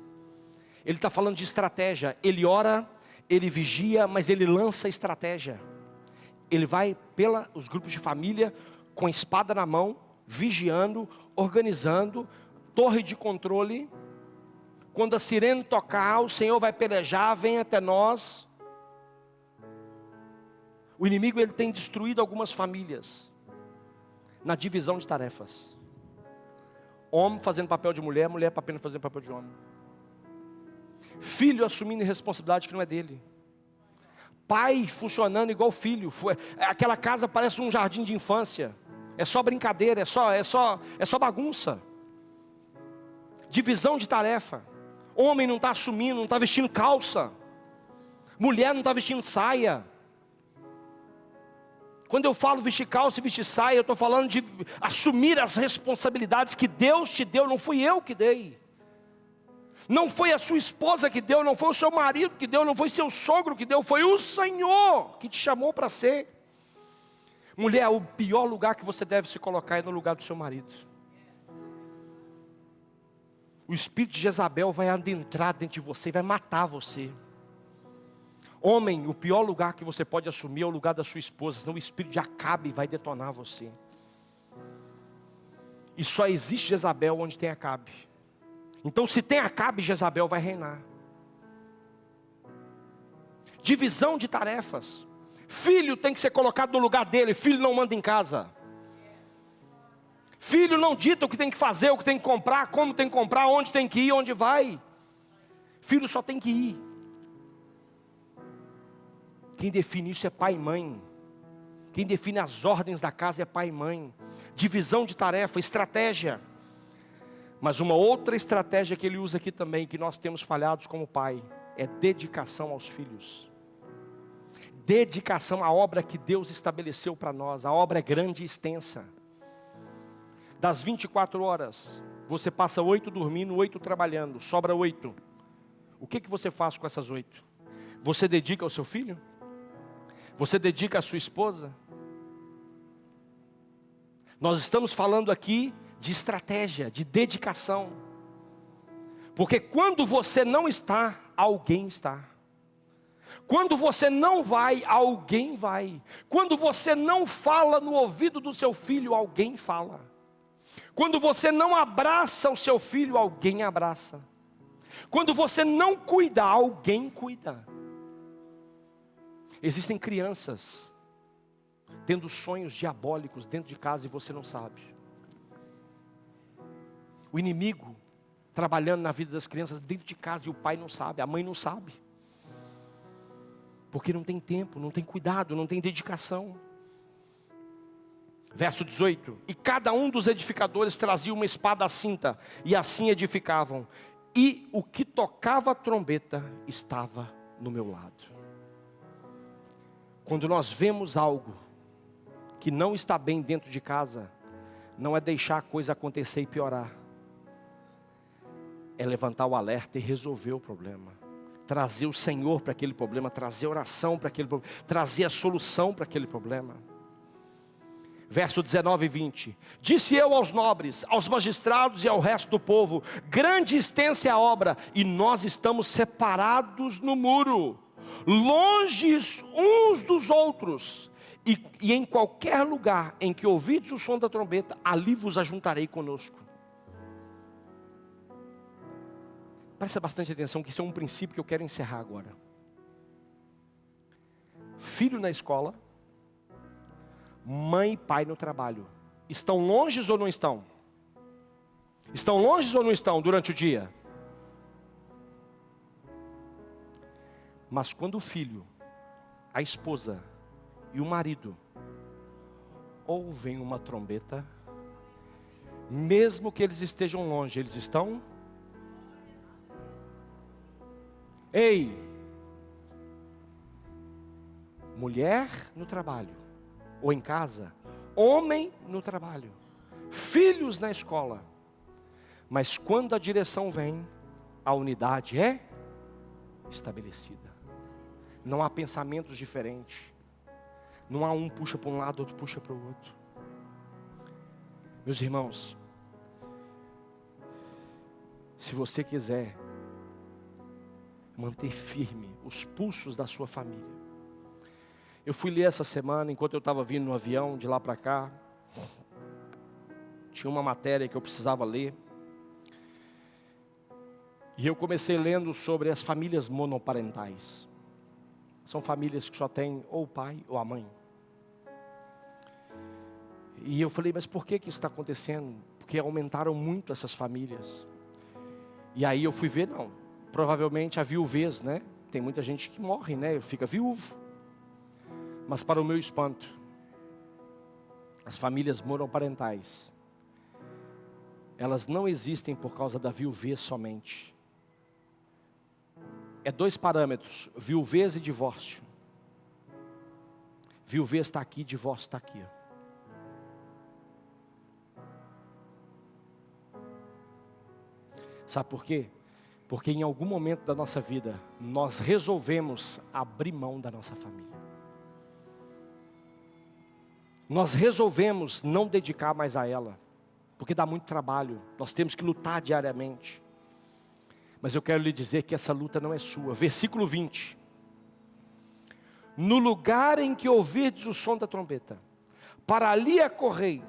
Speaker 1: Ele está falando de estratégia, ele ora, ele vigia, mas ele lança estratégia. Ele vai pelos grupos de família, com a espada na mão, vigiando, organizando, torre de controle. Quando a sirene tocar, o Senhor vai pelejar, vem até nós. O inimigo ele tem destruído algumas famílias, na divisão de tarefas. Homem fazendo papel de mulher, mulher apenas fazendo papel de homem. Filho assumindo responsabilidade que não é dele. Pai funcionando igual filho. Aquela casa parece um jardim de infância. É só brincadeira, é só bagunça. Divisão de tarefa. Homem não está assumindo, não está vestindo calça. Mulher não está vestindo saia. Quando eu falo vestir calça e vestir saia, eu estou falando de assumir as responsabilidades que Deus te deu, não fui eu que dei. Não foi a sua esposa que deu, não foi o seu marido que deu, não foi seu sogro que deu, foi o Senhor que te chamou para ser. Mulher, o pior lugar que você deve se colocar é no lugar do seu marido. O espírito de Jezabel vai adentrar dentro de você e vai matar você. Homem, o pior lugar que você pode assumir é o lugar da sua esposa, senão o espírito de Acabe vai detonar você. E só existe Jezabel onde tem Acabe. Então se tem Acabe, Jezabel vai reinar. Divisão de tarefas. Filho tem que ser colocado no lugar dele, filho não manda em casa. Filho não dita o que tem que fazer, o que tem que comprar, como tem que comprar, onde tem que ir, onde vai. Filho só tem que ir. Quem define isso é pai e mãe. Quem define as ordens da casa é pai e mãe. Divisão de tarefa, estratégia. Mas uma outra estratégia que ele usa aqui também, que nós temos falhados como pai, é dedicação aos filhos. Dedicação à obra que Deus estabeleceu para nós. A obra é grande e extensa. Das 24 horas, você passa 8 dormindo, 8 trabalhando, sobra 8. O que você faz com essas 8? Você dedica ao seu filho? Você dedica à sua esposa? Nós estamos falando aqui de estratégia, de dedicação. Porque quando você não está, alguém está. Quando você não vai, alguém vai. Quando você não fala no ouvido do seu filho, alguém fala. Quando você não abraça o seu filho, alguém abraça. Quando você não cuida, alguém cuida. Existem crianças tendo sonhos diabólicos dentro de casa e você não sabe. O inimigo trabalhando na vida das crianças dentro de casa e o pai não sabe, a mãe não sabe. Porque não tem tempo, não tem cuidado, não tem dedicação. Verso 18: e cada um dos edificadores trazia uma espada à cinta, e assim edificavam. E o que tocava a trombeta estava no meu lado. Quando nós vemos algo que não está bem dentro de casa, não é deixar a coisa acontecer e piorar. É levantar o alerta e resolver o problema. Trazer o Senhor para aquele problema, trazer oração para aquele problema, trazer a solução para aquele problema. Verso 19 e 20: disse eu aos nobres, aos magistrados e ao resto do povo: grande e extensa é a obra, e nós estamos separados no muro, longes uns dos outros. E em qualquer lugar em que ouvides o som da trombeta, ali vos ajuntarei conosco. Presta bastante atenção, que isso é um princípio que eu quero encerrar agora. Filho na escola, mãe e pai no trabalho, estão longes ou não estão? Estão longes ou não estão durante o dia? Mas quando o filho, a esposa e o marido ouvem uma trombeta, mesmo que eles estejam longe, eles estão... Ei, mulher no trabalho, ou em casa, homem no trabalho, filhos na escola, mas quando a direção vem, a unidade é estabelecida. Não há pensamentos diferentes, não há um puxa para um lado, outro puxa para o outro. Meus irmãos, se você quiser manter firme os pulsos da sua família. Eu fui ler essa semana, enquanto eu estava vindo no avião, de lá para cá. Tinha uma matéria que eu precisava ler. E eu comecei lendo sobre as famílias monoparentais. São famílias que só tem ou o pai ou a mãe. E eu falei, mas por que isso está acontecendo? Porque aumentaram muito essas famílias. E aí eu fui ver, não. Provavelmente a viuvez, né? Tem muita gente que morre, né? Fica viúvo. Mas para o meu espanto, as famílias monoparentais, elas não existem por causa da viuvez somente. É 2 parâmetros, viuvez e divórcio. Viuvez está aqui, divórcio está aqui. Sabe por quê? Porque em algum momento da nossa vida, nós resolvemos abrir mão da nossa família. Nós resolvemos não dedicar mais a ela, porque dá muito trabalho, nós temos que lutar diariamente. Mas eu quero lhe dizer que essa luta não é sua. Versículo 20. No lugar em que ouvirdes o som da trombeta, para ali acorrei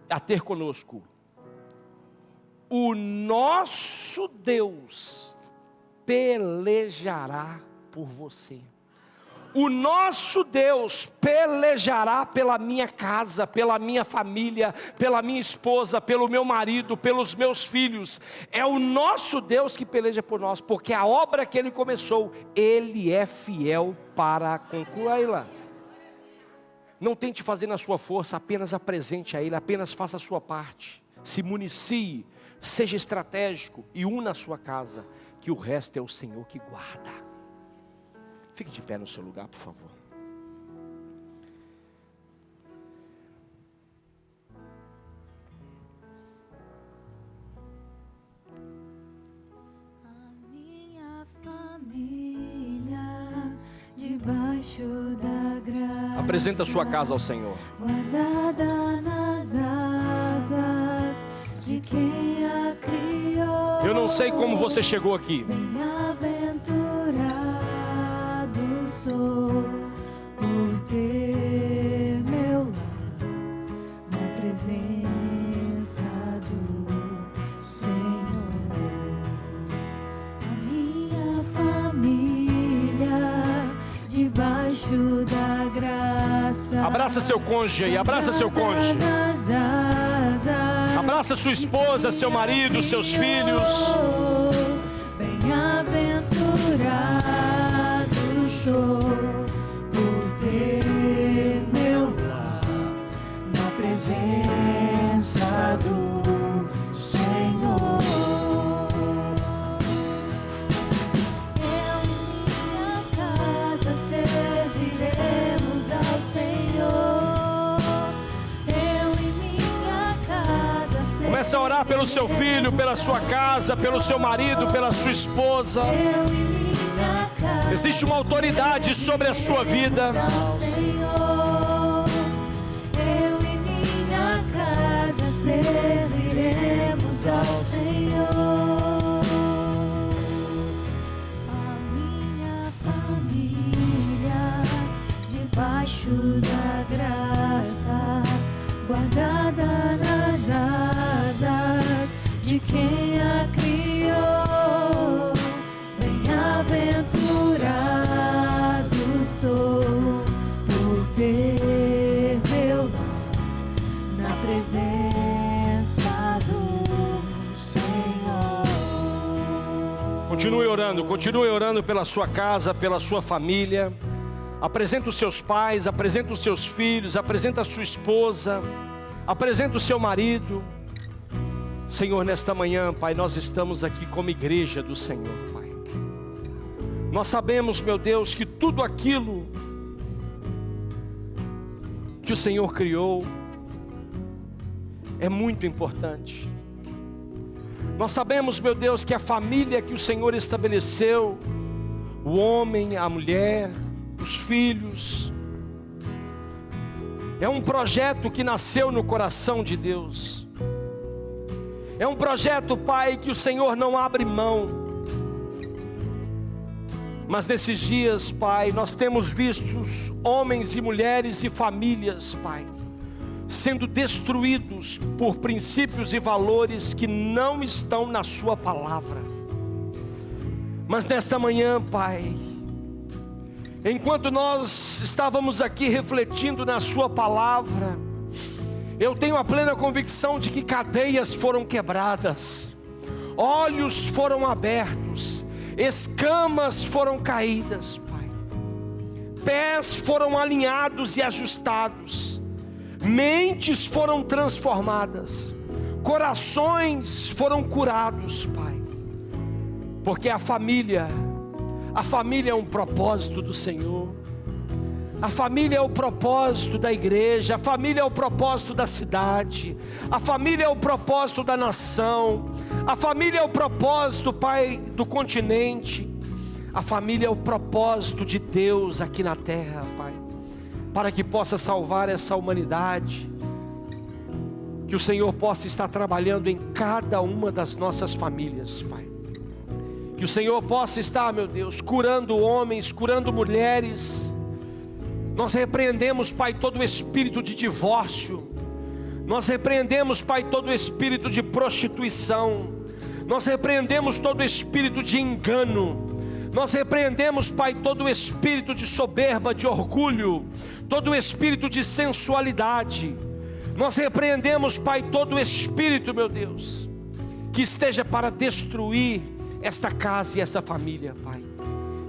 Speaker 1: a ter conosco, o nosso Deus pelejará por você. O nosso Deus pelejará pela minha casa, pela minha família, pela minha esposa, pelo meu marido, pelos meus filhos. É o nosso Deus que peleja por nós, porque a obra que Ele começou, Ele é fiel para concluí-la. Não tente fazer na sua força, apenas apresente a Ele, apenas faça a sua parte. Se municie, seja estratégico e una a sua casa, que o resto é o Senhor que guarda. Fique de pé no seu lugar, por favor.
Speaker 2: A minha família
Speaker 1: Apresenta a sua casa ao Senhor.
Speaker 2: Guardada nas asas de quem a criou.
Speaker 1: Eu não sei como você chegou aqui.
Speaker 2: Bem-aventurado sou por ter meu lar na presença do Senhor. A minha família debaixo da graça.
Speaker 1: Abraça seu cônjuge aí, abraça seu cônjuge. Abraça sua esposa, seu marido, seus filhos.
Speaker 2: Bem-aventurado sou por ter meu lar na presença do Senhor. Eu e minha casa serviremos ao Senhor. Eu e minha casa serviremos.
Speaker 1: Começa a orar pelo seu filho, pela sua casa, pelo seu marido, pela sua esposa.
Speaker 2: Eu e minha casa
Speaker 1: Existe uma autoridade sobre a sua vida.
Speaker 2: ao Senhor. Eu e minha casa serviremos ao Senhor. A minha família debaixo da graça, guardada nas asas de quem a criou. Bem-aventurado sou por ter meu lar na presença do Senhor.
Speaker 1: Continue orando pela sua casa, pela sua família. Apresenta os seus pais, apresenta os seus filhos, apresenta a sua esposa, apresenta o seu marido. Senhor, nesta manhã, Pai, nós estamos aqui como igreja do Senhor, Pai. Nós sabemos, meu Deus, que tudo aquilo que o Senhor criou é muito importante. Nós sabemos, meu Deus, que a família que o Senhor estabeleceu, o homem, a mulher, os filhos, é um projeto que nasceu no coração de Deus. É um projeto, Pai, que o Senhor não abre mão. Mas nesses dias, Pai, nós temos visto homens e mulheres e famílias, Pai, sendo destruídos por princípios e valores que não estão na sua palavra. Mas nesta manhã, Pai, enquanto nós estávamos aqui refletindo na sua palavra, eu tenho a plena convicção de que cadeias foram quebradas, olhos foram abertos, escamas foram caídas, Pai. Pés foram alinhados e ajustados, mentes foram transformadas, corações foram curados, Pai. Porque a família é um propósito do Senhor. A família é o propósito da igreja, a família é o propósito da cidade, a família é o propósito da nação, a família é o propósito, Pai, do continente. A família é o propósito de Deus aqui na terra, Pai, para que possa salvar essa humanidade. Que o Senhor possa estar trabalhando em cada uma das nossas famílias, Pai. Que o Senhor possa estar, meu Deus, curando homens, curando mulheres. Nós repreendemos, Pai, todo o espírito de divórcio. Nós repreendemos, Pai, todo o espírito de prostituição. Nós repreendemos todo o espírito de engano. Nós repreendemos, Pai, todo o espírito de soberba, de orgulho, todo o espírito de sensualidade. Nós repreendemos, Pai, todo o espírito, meu Deus, que esteja para destruir esta casa e essa família, Pai.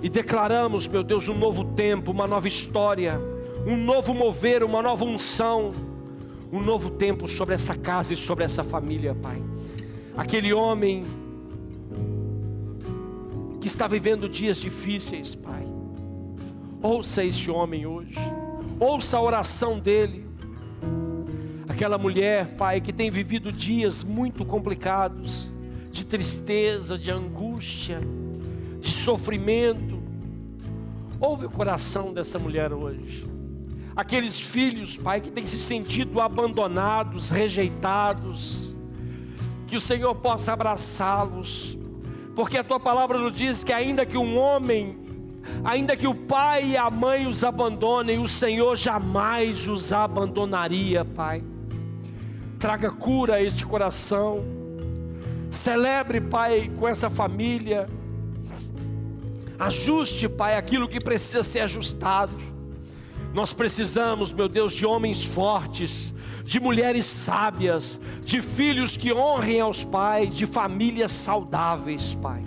Speaker 1: E declaramos, meu Deus, um novo tempo, uma nova história, um novo mover, uma nova unção, um novo tempo sobre essa casa e sobre essa família, Pai. Aquele homem que está vivendo dias difíceis, Pai, ouça este homem hoje, ouça a oração dele. Aquela mulher, Pai, que tem vivido dias muito complicados, de tristeza, de angústia, de sofrimento. Ouve o coração dessa mulher hoje. aqueles filhos, Pai, que têm se sentido abandonados, rejeitados, que o Senhor possa abraçá-los, porque a Tua palavra nos diz que ainda que um homem, ainda que o pai e a mãe os abandonem, o Senhor jamais os abandonaria, Pai. Traga cura a este coração, celebre, Pai, com essa família, ajuste, Pai, aquilo que precisa ser ajustado. Nós precisamos, meu Deus, de homens fortes, de mulheres sábias, de filhos que honrem aos pais, de famílias saudáveis, Pai.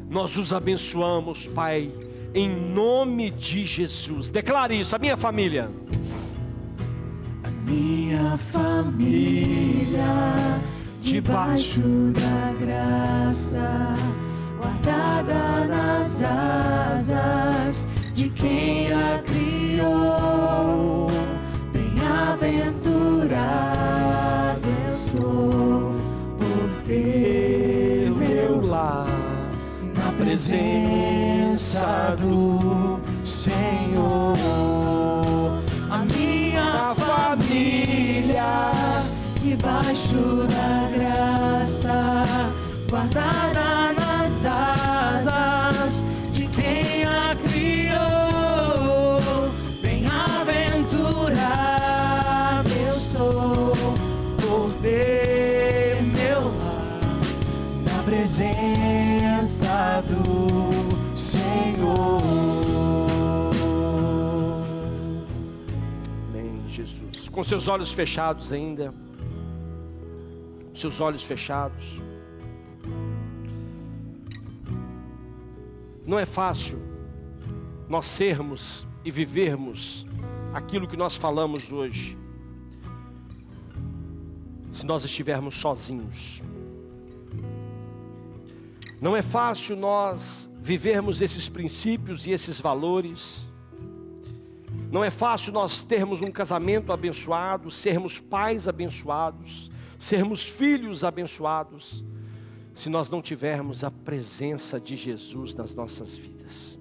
Speaker 1: Nós os abençoamos, Pai, em nome de Jesus. Declare isso, a minha família.
Speaker 2: A minha família, debaixo da graça, guardada nas asas de quem a criou. Bem-aventurado eu sou por ter meu lar na presença do Senhor. A minha família, debaixo da graça, guardada nas asas de quem a criou. Bem-aventurado eu sou por ter meu lar na presença do Senhor.
Speaker 1: Amém, Jesus. Com seus olhos fechados ainda, seus olhos fechados. Não é fácil nós sermos e vivermos aquilo que nós falamos hoje, se nós estivermos sozinhos. Não é fácil nós vivermos esses princípios e esses valores. Não é fácil nós termos um casamento abençoado, sermos pais abençoados, sermos filhos abençoados, se nós não tivermos a presença de Jesus nas nossas vidas.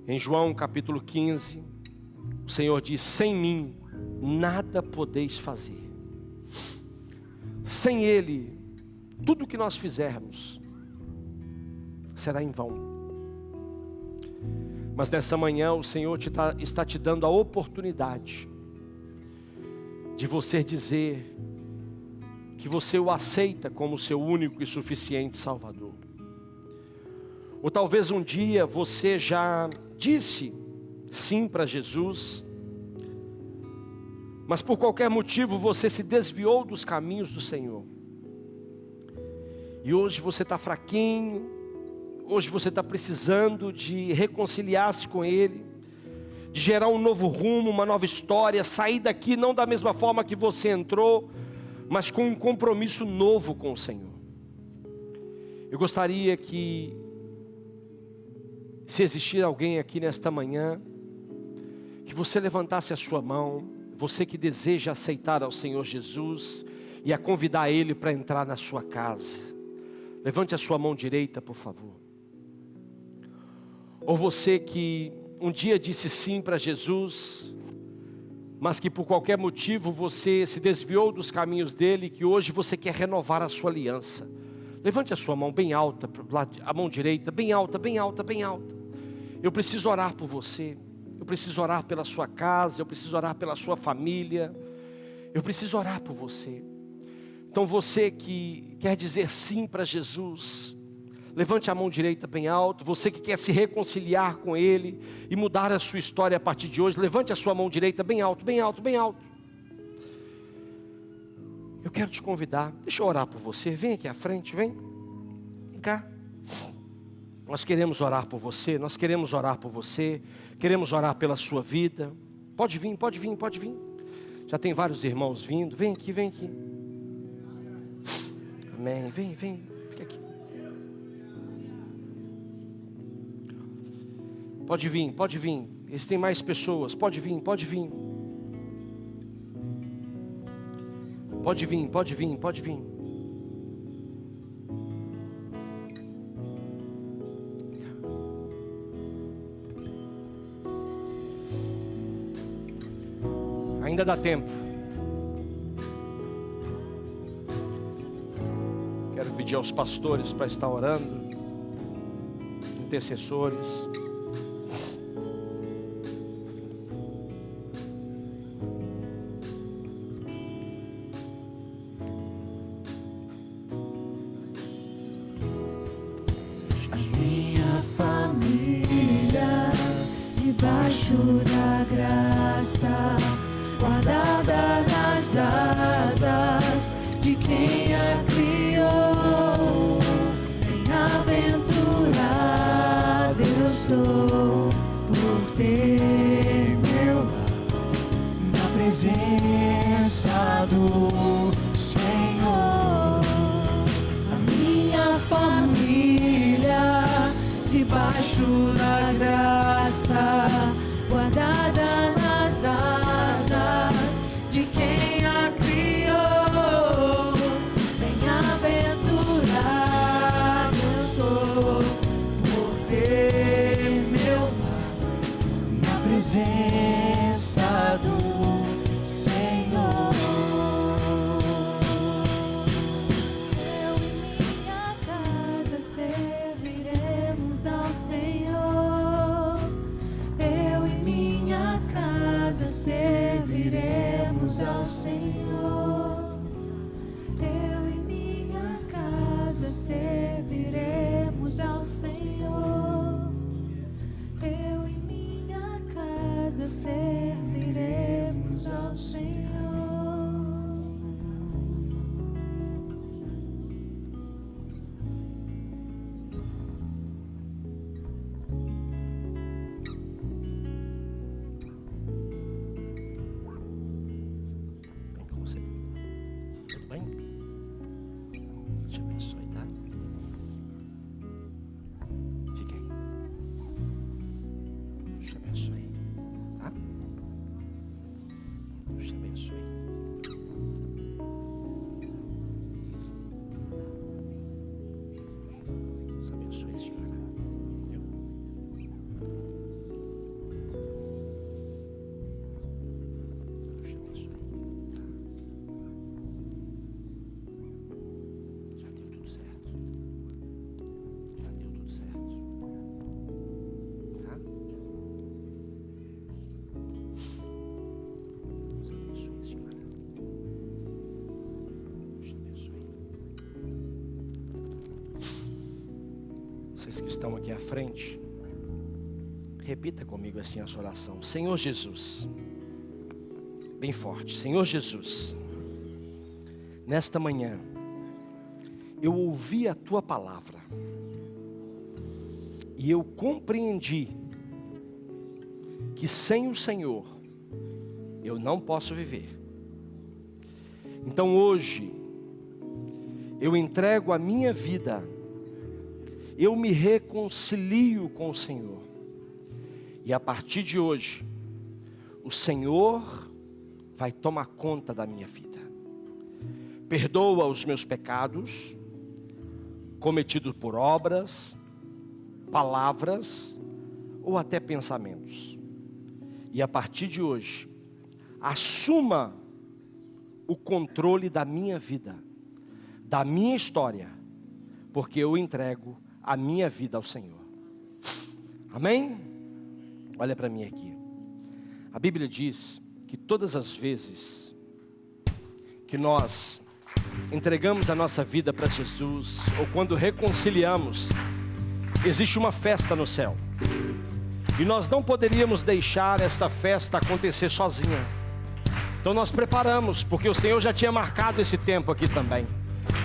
Speaker 1: Em João capítulo 15, o Senhor diz: sem mim nada podeis fazer. Sem Ele, tudo que nós fizermos será em vão. Mas nessa manhã o Senhor está te dando a oportunidade de você dizer que você o aceita como seu único e suficiente Salvador. Ou talvez um dia você já disse sim para Jesus, mas por qualquer motivo você se desviou dos caminhos do Senhor. E hoje você está fraquinho, hoje você está precisando de reconciliar-se com Ele, de gerar um novo rumo, uma nova história, sair daqui não da mesma forma que você entrou, mas com um compromisso novo com o Senhor. Eu gostaria que, se existir alguém aqui nesta manhã, que você levantasse a sua mão, você que deseja aceitar ao Senhor Jesus e a convidar Ele para entrar na sua casa. Levante a sua mão direita, por favor. Ou você que um dia disse sim para Jesus, mas que por qualquer motivo você se desviou dos caminhos dele, e que hoje você quer renovar a sua aliança. Levante a sua mão bem alta, a mão direita, bem alta, bem alta, bem alta. Eu preciso orar por você, eu preciso orar pela sua casa, eu preciso orar pela sua família, eu preciso orar por você. Então você que quer dizer sim para Jesus, levante a mão direita bem alto. Você que quer se reconciliar com Ele e mudar a sua história a partir de hoje, levante a sua mão direita bem alto, bem alto, bem alto. Eu quero te convidar, deixa eu orar por você, vem aqui à frente, vem cá. Nós queremos orar por você, nós queremos orar por você, queremos orar pela sua vida. Pode vir, pode vir, pode vir. Já tem vários irmãos vindo, vem aqui, vem aqui. Amém, vem, vem, fica aqui. Pode vir, pode vir. Existem mais pessoas, pode vir, pode vir. Pode vir, pode vir, pode vir. Ainda dá tempo. Quero pedir aos pastores para estar orando, intercessores.
Speaker 2: Debaixo da graça, guardada nas asas de quem a criou. Bem-aventurado eu sou por ter meu lar na presença do Senhor. A minha família debaixo da graça, guardada nas asas de quem a criou. Bem-aventurado eu sou por ter meu lar na presença do Senhor. Eu e minha casa serviremos ao Senhor. Eu e minha casa serviremos ao Senhor. Eu e minha casa serviremos ao Senhor. Eu e minha casa serviremos ao Senhor.
Speaker 1: Bem com você. Tudo bem? Deus te abençoe, tá? Fique aí. Deus te abençoe, tá? Deus te abençoe. Deus abençoe, senhora. Viu? Deus te abençoe. Já deu tudo certo. Já deu tudo certo. Tá? Deus abençoe, senhora. Deus te abençoe. Vocês que estão aqui à frente, repita comigo assim essa oração. Senhor Jesus, bem forte. Senhor Jesus, nesta manhã, eu ouvi a Tua palavra e eu compreendi que sem o Senhor eu não posso viver. Então hoje eu entrego a minha vida, eu me reconcilio com o Senhor e a partir de hoje o Senhor vai tomar conta da minha vida. Perdoa os meus pecados cometidos por obras, palavras ou até pensamentos. E a partir de hoje, assuma o controle da minha vida, da minha história, porque eu entrego a minha vida ao Senhor. Amém? Olha para mim aqui. A Bíblia diz que todas as vezes que nós entregamos a nossa vida para Jesus, ou quando reconciliamos, existe uma festa no céu. E nós não poderíamos deixar esta festa acontecer sozinha. Então nós preparamos, porque o Senhor já tinha marcado esse tempo aqui também.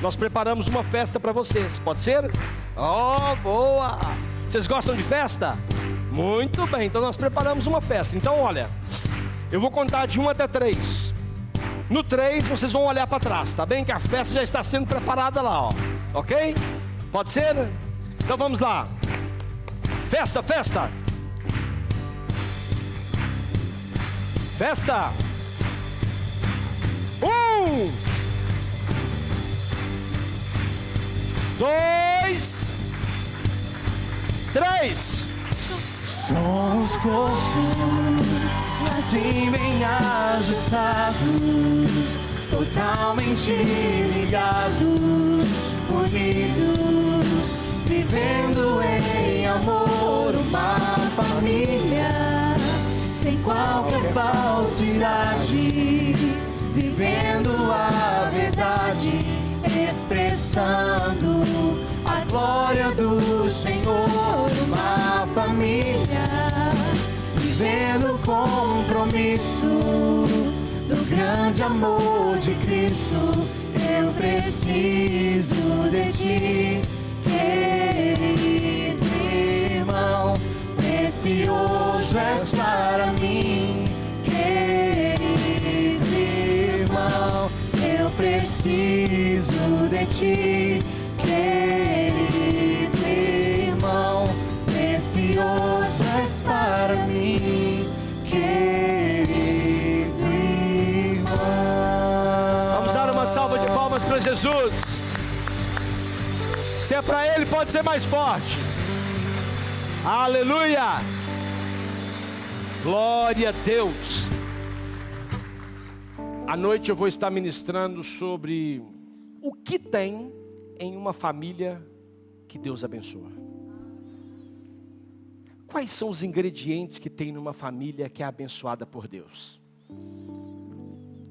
Speaker 1: Nós preparamos uma festa para vocês, pode ser? Oh, boa! Vocês gostam de festa? Muito bem, então nós preparamos uma festa. Então olha, eu vou contar de 1 até 3. No 3 vocês vão olhar para trás, tá bem? Que a festa já está sendo preparada lá, ó. Ok? Pode ser? Então vamos lá. Festa, festa. Festa. 1, 2, 3.
Speaker 3: Somos corpos, assim bem ajustados, totalmente ligados, unidos, vivendo em amor, uma família, sem qualquer falsidade, vivendo a verdade, expressando a glória do Senhor, uma família, vivendo o compromisso do grande amor de Cristo. Eu preciso de ti, querido irmão, precioso és para mim, querido irmão, eu preciso de ti, querido irmão, precioso és para mim, querido irmão.
Speaker 1: Vamos dar uma salva de palmas para Jesus. Se é para Ele, pode ser mais forte. Aleluia! Glória a Deus! À noite eu vou estar ministrando sobre o que tem em uma família que Deus abençoa. Quais são os ingredientes que tem numa família que é abençoada por Deus?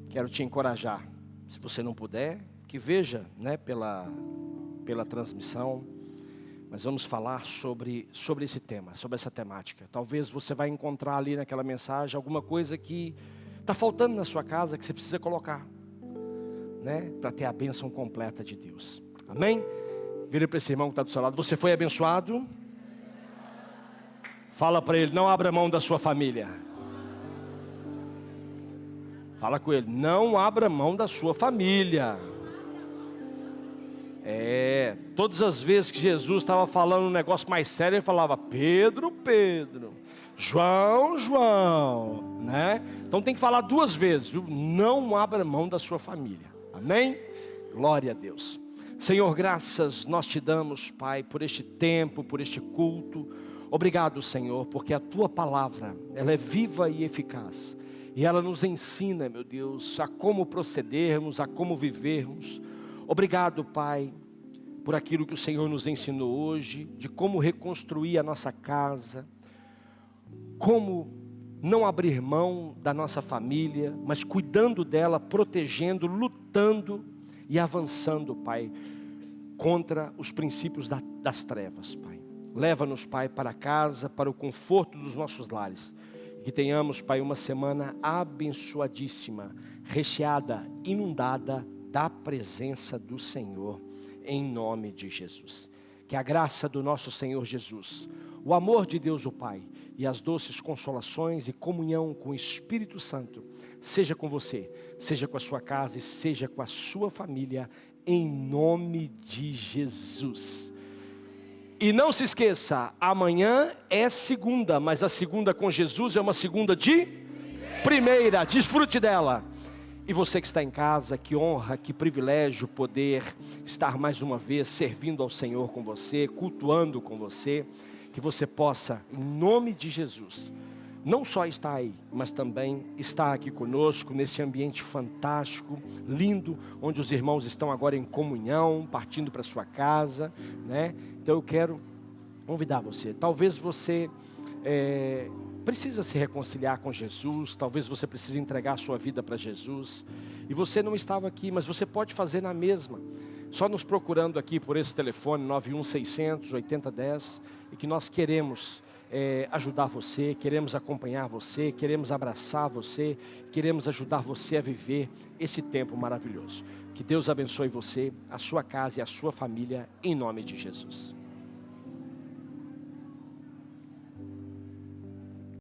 Speaker 1: Quero te encorajar, se você não puder, que veja, né, pela transmissão, mas vamos falar sobre esse tema, sobre essa temática. Talvez você vai encontrar ali naquela mensagem alguma coisa que está faltando na sua casa, que você precisa colocar, né, para ter a bênção completa de Deus. Amém? Vira para esse irmão que está do seu lado. Você foi abençoado? Fala para ele, não abra mão da sua família. Fala com ele, não abra mão da sua família. Todas as vezes que Jesus estava falando um negócio mais sério, ele falava, Pedro, Pedro, João, João, né? Então tem que falar duas vezes, viu? Não abra mão da sua família, amém? Glória a Deus. Senhor, graças nós te damos, Pai, por este tempo, por este culto. Obrigado, Senhor, porque a Tua palavra, ela é viva e eficaz. E ela nos ensina, meu Deus, a como procedermos, a como vivermos. Obrigado, Pai, por aquilo que o Senhor nos ensinou hoje, de como reconstruir a nossa casa, como não abrir mão da nossa família, mas cuidando dela, protegendo, lutando e avançando, Pai, contra os princípios das trevas, Pai. Leva-nos, Pai, para casa, para o conforto dos nossos lares. Que tenhamos, Pai, uma semana abençoadíssima, recheada, inundada da presença do Senhor, em nome de Jesus. Que a graça do nosso Senhor Jesus, o amor de Deus o Pai e as doces consolações e comunhão com o Espírito Santo, seja com você, seja com a sua casa e seja com a sua família, em nome de Jesus. E não se esqueça, amanhã é segunda, mas a segunda com Jesus é uma segunda de primeira. Desfrute dela. E você que está em casa, que honra, que privilégio poder estar mais uma vez servindo ao Senhor com você, cultuando com você. Que você possa, em nome de Jesus, não só estar aí, mas também estar aqui conosco nesse ambiente fantástico, lindo, onde os irmãos estão agora em comunhão, partindo para sua casa, né? Então eu quero convidar você. Talvez você precisa se reconciliar com Jesus, talvez você precise entregar a sua vida para Jesus, e você não estava aqui, mas você pode fazer na mesma, só nos procurando aqui por esse telefone 91600-8010, e que nós queremos ajudar você, queremos acompanhar você, queremos abraçar você, queremos ajudar você a viver esse tempo maravilhoso. Que Deus abençoe você, a sua casa e a sua família, em nome de Jesus.